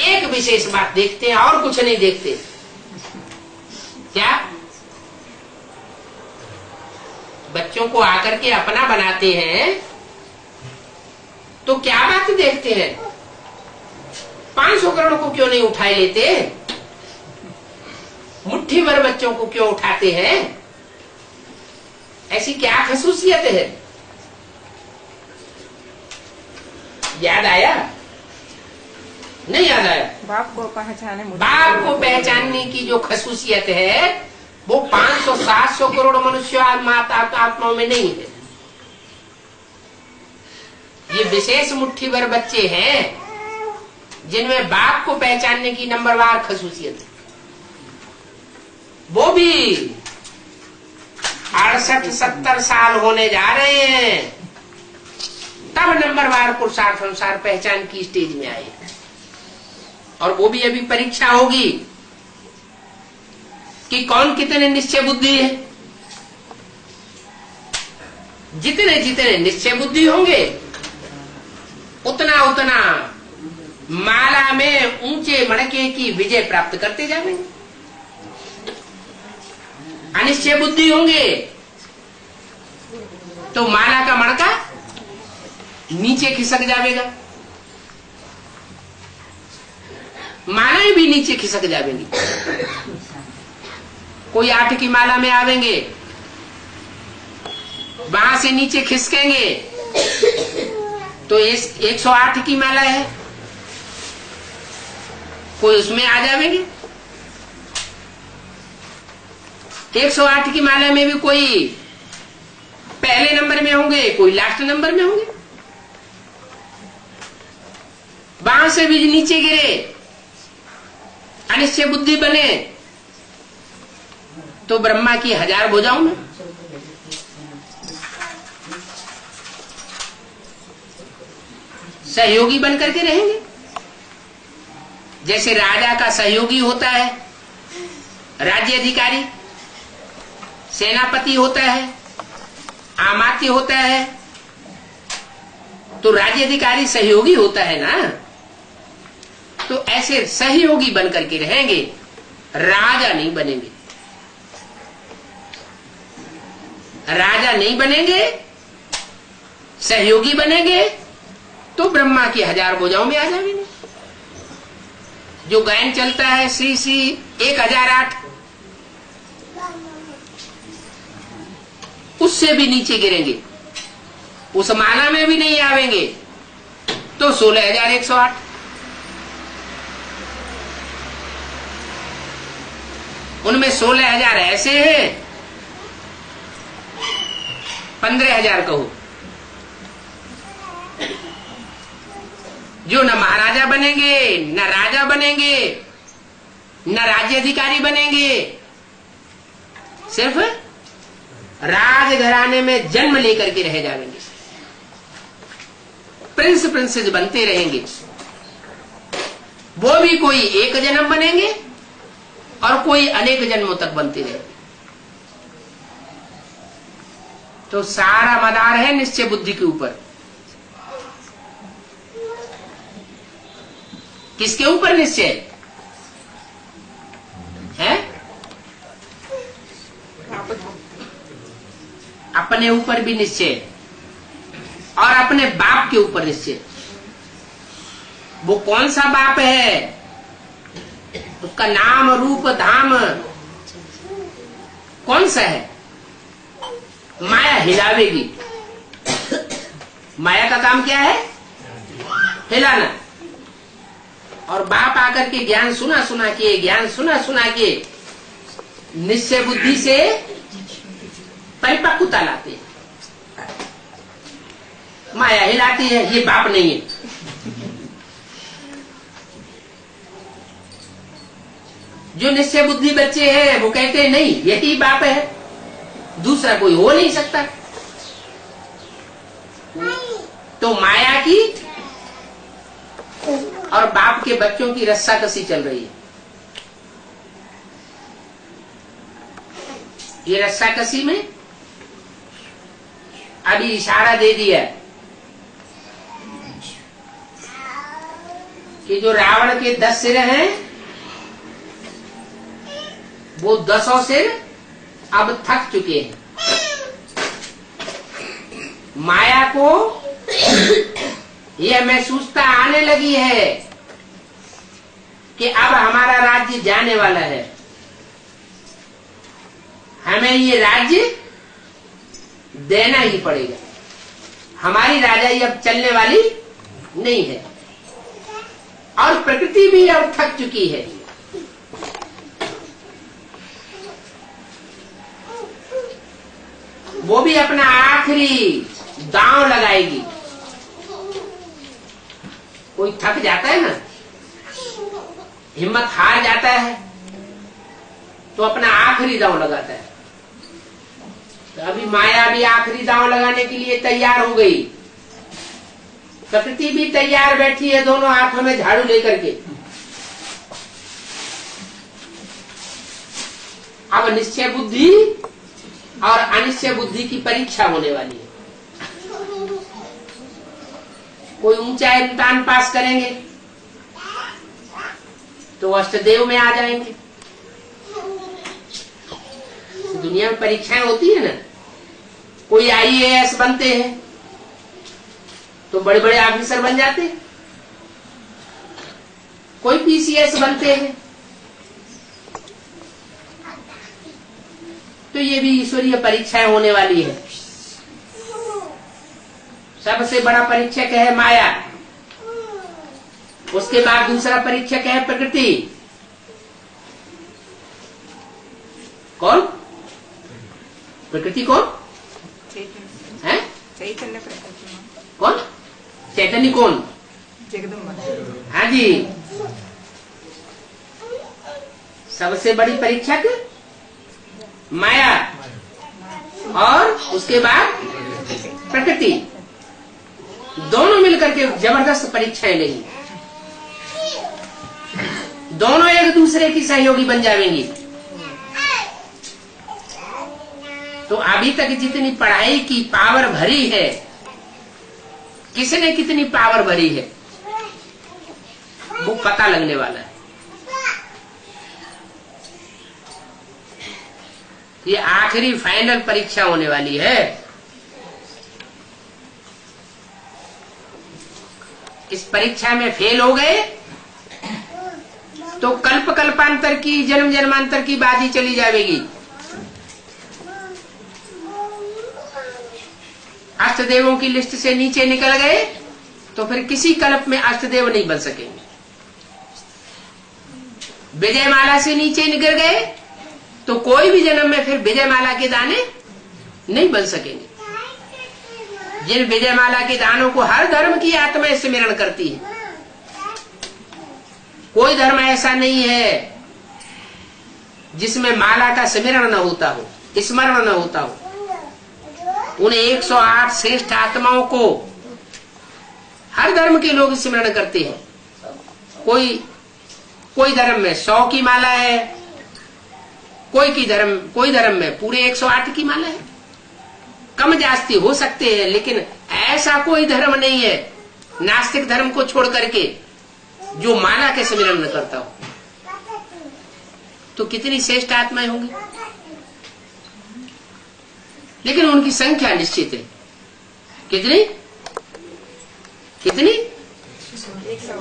एक विशेष बात देखते हैं और कुछ नहीं देखते। क्या? बच्चों को आकर के अपना बनाते हैं तो क्या बात देखते हैं? 500 करोड़ को क्यों नहीं उठाए लेते? मुट्ठी भर बच्चों को क्यों उठाते हैं? ऐसी क्या खसूसियत है? याद आया? नहीं याद आया? बाप को पहचाने, बाप को पहचानने की जो खसूसियत है वो 500-700 करोड़ मनुष्य आत्माओं में नहीं है। ये विशेष मुट्ठी भर बच्चे हैं जिनमें बाप को पहचानने की नंबरवार खसूसियत है। वो भी 68-70 साल होने जा रहे हैं तब नंबरवार पुरुषार्थ अनुसार पहचान की स्टेज में आए। और वो भी अभी परीक्षा होगी कि कौन कितने निश्चय बुद्धि है। जितने जितने निश्चय बुद्धि होंगे उतना उतना माला में ऊंचे मड़के की विजय प्राप्त करते जाएंगे। अनिश्चय बुद्धि होंगे तो माला का मड़का नीचे खिसक जाएगा, मालाएं भी नीचे खिसक जाएंगी। कोई 8 की माला में आवेंगे, वहां से नीचे खिसकेंगे तो 108 की माला है, कोई उसमें आ जाएंगे। 108 की माला में भी कोई पहले नंबर में होंगे, कोई लास्ट नंबर में होंगे। वहां से भी नीचे गिरे, अनिश्चय बुद्धि बने, तो ब्रह्मा की 1000 भुजाओं में। सहयोगी बन करके रहेंगे। जैसे राजा का सहयोगी होता है राज्य अधिकारी, सेनापति होता है, आमात्य होता है, तो राज्य अधिकारी सहयोगी होता है ना। तो ऐसे सहयोगी बन करके रहेंगे, राजा नहीं बनेंगे। राजा नहीं बनेंगे, सहयोगी बनेंगे, तो ब्रह्मा की 1000 भुजाओं में आ जाएंगे। जो गायन चलता है श्री श्री 1008, उससे भी नीचे गिरेंगे, उस माला में भी नहीं आवेंगे, तो 16108। उनमें 16000 ऐसे हैं, 15000 कहो, जो न महाराजा बनेंगे, न राजा बनेंगे, न राज्य अधिकारी बनेंगे, सिर्फ राजघराने में जन्म लेकर के रह जाएंगे। प्रिंस प्रिंसेस बनते रहेंगे। वो भी कोई एक जन्म बनेंगे और कोई अनेक जन्मों तक बनते रहेंगे। तो सारा मदार है निश्चय बुद्धि के ऊपर। किसके ऊपर निश्चय है? अपने ऊपर भी निश्चय और अपने बाप के ऊपर निश्चय। वो कौन सा बाप है? उसका नाम रूप धाम कौन सा है? माया हिलावेगी। माया का काम क्या है? हिलाना। और बाप आकर के ज्ञान सुना सुना के निश्चय बुद्धि से परिपक्वता लाते हैं। माया हिलाती है, ये बाप नहीं है। जो निश्चय बुद्धि बच्चे हैं वो कहते हैं नहीं, यही बाप है, दूसरा कोई हो नहीं सकता। तो माया की और बाप के बच्चों की रस्साकसी चल रही है। ये रस्साकसी में अभी इशारा दे दिया कि जो रावण के 10 सिर हैं, वो 10 सिर अब थक चुके हैं। माया को यह महसूसता आने लगी है कि अब हमारा राज्य जाने वाला है, हमें ये राज्य देना ही पड़ेगा। हमारी राजाई अब चलने वाली नहीं है और प्रकृति भी अब थक चुकी है। वो भी अपना आखिरी दांव लगाएगी। कोई थक जाता है ना, हिम्मत हार जाता है, तो अपना आखिरी दांव लगाता है। तो अभी माया भी आखिरी दांव लगाने के लिए तैयार हो गई। प्रकृति भी तैयार बैठी है, दोनों हाथों में झाड़ू लेकर के। अब निश्चय बुद्धि और अनिश्चय बुद्धि की परीक्षा होने वाली है। कोई ऊंचा इम्तिहान पास करेंगे तो अष्टदेव में आ जाएंगे। दुनिया में परीक्षाएं होती है ना, कोई IAS बनते हैं तो बड़े बड़े ऑफिसर बन जाते हैं, कोई PCS बनते हैं। तो ये भी ईश्वरीय परीक्षाएं होने वाली है। सबसे बड़ा परीक्षक है माया, उसके बाद दूसरा परीक्षक है प्रकृति। कौन? प्रकृति कौन? चैतन्य प्रकाश कौन? चैतन्य कौन? जगदम्बा। हाँ जी। सबसे बड़ी परीक्षा की माया और उसके बाद प्रकृति, दोनों मिलकर के जबरदस्त परीक्षाएं लेंगी। दोनों एक दूसरे की सहयोगी बन जाएंगी। तो अभी तक जितनी पढ़ाई की पावर भरी है, किसने कितनी पावर भरी है वो पता लगने वाला है। ये आखिरी फाइनल परीक्षा होने वाली है। इस परीक्षा में फेल हो गए तो कल्प कल्पांतर की, जन्म जन्मांतर की बाजी चली जाएगी। अष्टदेवों की लिस्ट से नीचे निकल गए तो फिर किसी कल्प में अष्टदेव नहीं बन सकेंगे। विजयमाला से नीचे निकल गए तो कोई भी जन्म में फिर विजयमाला के दाने नहीं बन सकेंगे। जिन विजयमाला के दानों को हर धर्म की आत्मा स्मरण करती है, कोई धर्म ऐसा नहीं है जिसमें माला का स्मरण न होता हो, स्मरण न होता हो। उन्हें 108 श्रेष्ठ आत्माओं को हर धर्म के लोग स्मरण करते हैं। कोई धर्म में 100 की माला है, कोई धर्म में पूरे 108 की माला है। कम जास्ती हो सकते हैं, लेकिन ऐसा कोई धर्म नहीं है नास्तिक धर्म को छोड़ करके जो माला के स्मरण न करता हो। तो कितनी श्रेष्ठ आत्माएं होंगी, लेकिन उनकी संख्या निश्चित है। कितनी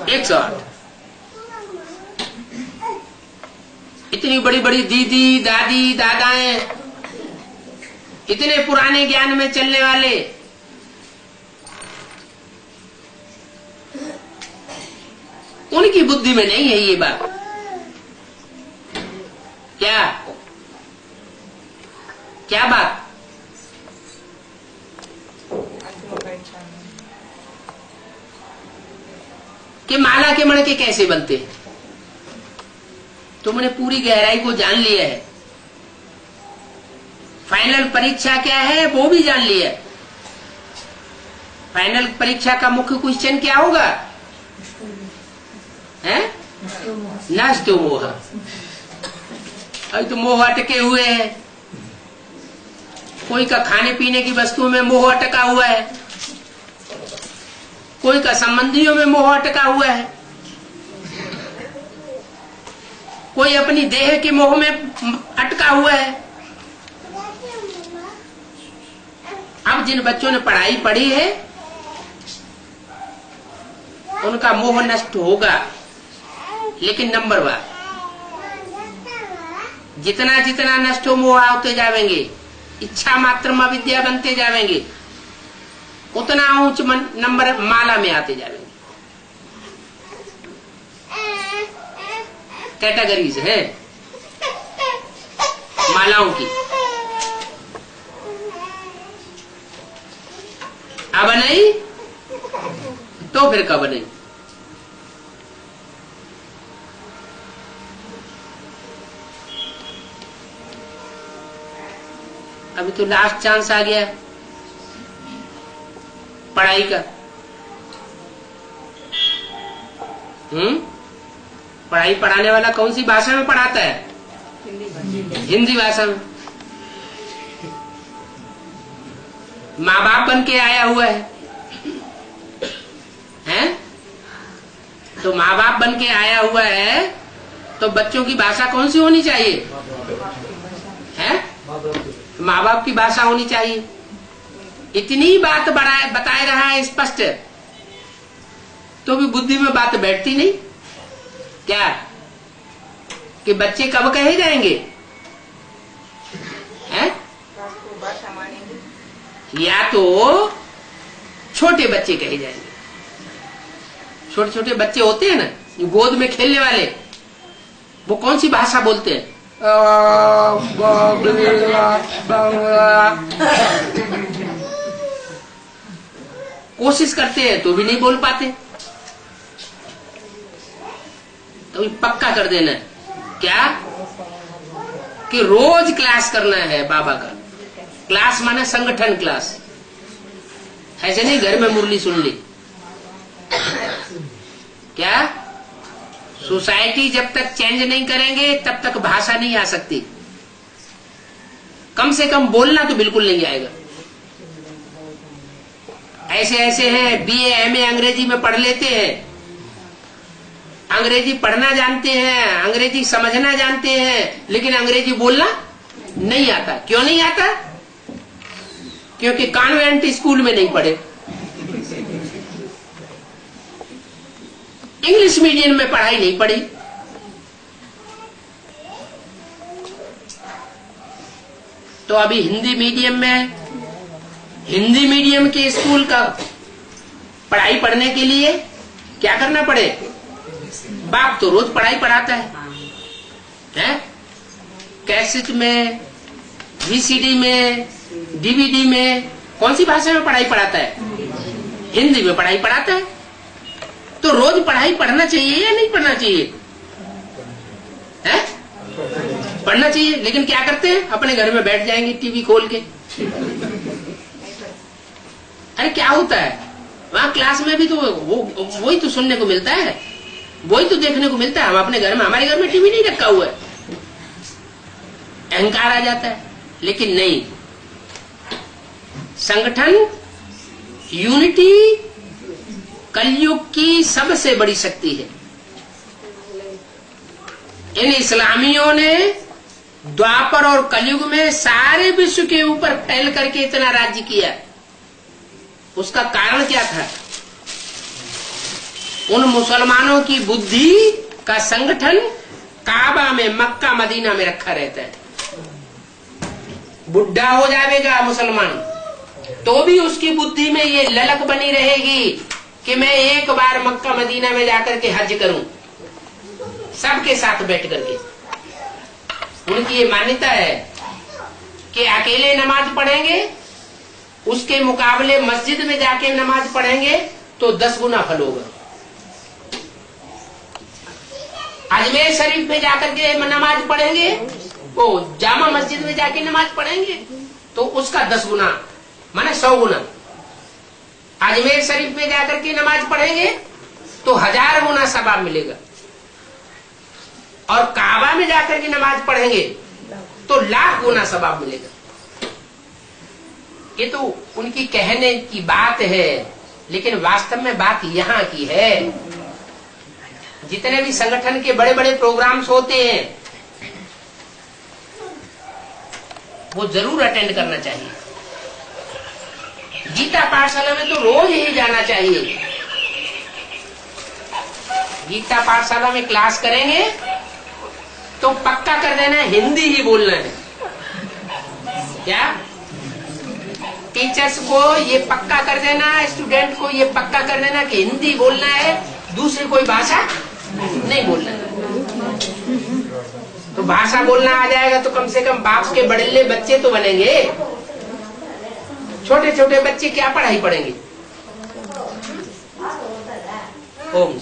108। इतनी बड़ी बड़ी दीदी, दादी, दादाएं, इतने पुराने ज्ञान में चलने वाले, उनकी बुद्धि में नहीं है ये बात। क्या बात? कि माला के मणके कैसे बनते हैं। तुमने पूरी गहराई को जान लिया है। फाइनल परीक्षा क्या है वो भी जान लिया है। फाइनल परीक्षा का मुख्य क्वेश्चन क्या होगा? नष्टो मोह। अभी तो मोह अटके हुए हैं। कोई का खाने पीने की वस्तुओं में मोह अटका हुआ है, कोई का संबंधियों में मोह अटका हुआ है, कोई अपनी देह के मोह में अटका हुआ है। अब जिन बच्चों ने पढ़ाई पढ़ी है उनका मोह नष्ट होगा, लेकिन नंबर 1 जितना जितना नष्ट हो मोह होते जाएंगे, इच्छा मात्र विद्या बनते जाएंगे, उतना ऊंच नंबर माला में आते जाएंगे। कैटेगरीज है मालाओं की। अब नहीं तो फिर कब नहीं। अभी तो लास्ट चांस आ गया पढ़ाई का। पढ़ाई पढ़ाने वाला कौन सी भाषा में पढ़ाता है? हिंदी भाषा में। माँ बाप बन के आया हुआ है, तो माँ बाप बन के आया हुआ है तो बच्चों की भाषा कौन सी होनी चाहिए? माँ बाप की भाषा होनी चाहिए। इतनी बात बताए रहा है स्पष्ट, तो भी बुद्धि में बात बैठती नहीं। क्या कि बच्चे कब कहे जाएंगे? या तो छोटे बच्चे कहे जाएंगे। छोटे छोटे बच्चे होते हैं ना, जो गोद में खेलने वाले, वो कौन सी भाषा बोलते हैं? कोशिश करते हैं तो भी नहीं बोल पाते। तो पक्का कर देना है क्या कि रोज क्लास करना है बाबा का। क्लास माने संगठन क्लास, ऐसे नहीं घर में मुरली सुन ली। क्या सोसाइटी जब तक चेंज नहीं करेंगे तब तक भाषा नहीं आ सकती। कम से कम बोलना तो बिल्कुल नहीं आएगा। ऐसे ऐसे हैं बीए एमए अंग्रेजी में पढ़ लेते हैं, अंग्रेजी पढ़ना जानते हैं, अंग्रेजी समझना जानते हैं, लेकिन अंग्रेजी बोलना नहीं आता। क्यों नहीं आता? क्योंकि कॉन्वेंट स्कूल में नहीं पढ़े, इंग्लिश मीडियम में पढ़ाई नहीं पढ़ी। तो अभी हिंदी मीडियम के स्कूल का पढ़ाई पढ़ने के लिए क्या करना पड़े? बाप तो रोज पढ़ाई पढ़ाता है? कैसेट में, वीसीडी में, डीवीडी में, कौन सी भाषा में पढ़ाई पढ़ाता है? हिंदी में पढ़ाई पढ़ाता है। तो रोज पढ़ाई पढ़ना चाहिए या नहीं पढ़ना चाहिए? है? पढ़ना चाहिए। लेकिन क्या करते हैं? अपने घर में बैठ जाएंगे टीवी खोल के। अरे क्या होता है वहां क्लास में भी तो वही तो सुनने को मिलता है, वही तो देखने को मिलता है। हम अपने घर में, हमारे घर में टीवी नहीं रखा हुआ है, अहंकार आ जाता है। लेकिन नहीं, संगठन, यूनिटी कलयुग की सबसे बड़ी शक्ति है। इन इस्लामियों ने द्वापर और कलयुग में सारे विश्व के ऊपर फैल करके इतना राज्य किया। उसका कारण क्या था? उन मुसलमानों की बुद्धि का संगठन काबा में, मक्का मदीना में रखा रहता है। बुढ़ा हो जाएगा मुसलमान तो भी उसकी बुद्धि में ये ललक बनी रहेगी कि मैं एक बार मक्का मदीना में जाकर के हज करूं, सबके साथ बैठ करके। उनकी ये मान्यता है कि अकेले नमाज पढ़ेंगे, उसके मुकाबले मस्जिद में जाके नमाज पढ़ेंगे तो 10 गुना फल होगा। अजमेर शरीफ में जाकर के नमाज पढ़ेंगे, वो जामा मस्जिद में जाके नमाज पढ़ेंगे तो उसका 10 गुना माने 100 गुना। अजमेर शरीफ में जाकर के नमाज पढ़ेंगे तो 1000 गुना सवाब मिलेगा, और काबा में जाकर के नमाज पढ़ेंगे तो 1,00,000 गुना सवाब मिलेगा। ये तो उनकी कहने की बात है, लेकिन वास्तव में बात यहाँ की है। जितने भी संगठन के बड़े बड़े प्रोग्राम्स होते हैं वो जरूर अटेंड करना चाहिए। गीता पाठशाला में तो रोज ही जाना चाहिए। गीता पाठशाला में क्लास करेंगे तो पक्का कर देना हिंदी ही बोलना है। क्या टीचर्स को ये पक्का कर देना, स्टूडेंट को ये पक्का कर देना कि हिंदी बोलना है, दूसरी कोई भाषा नहीं बोलना है। तो भाषा बोलना आ जाएगा तो कम से कम बाप के बड़े बच्चे तो बनेंगे। छोटे छोटे बच्चे क्या पढ़ाई पढ़ेंगे? ओम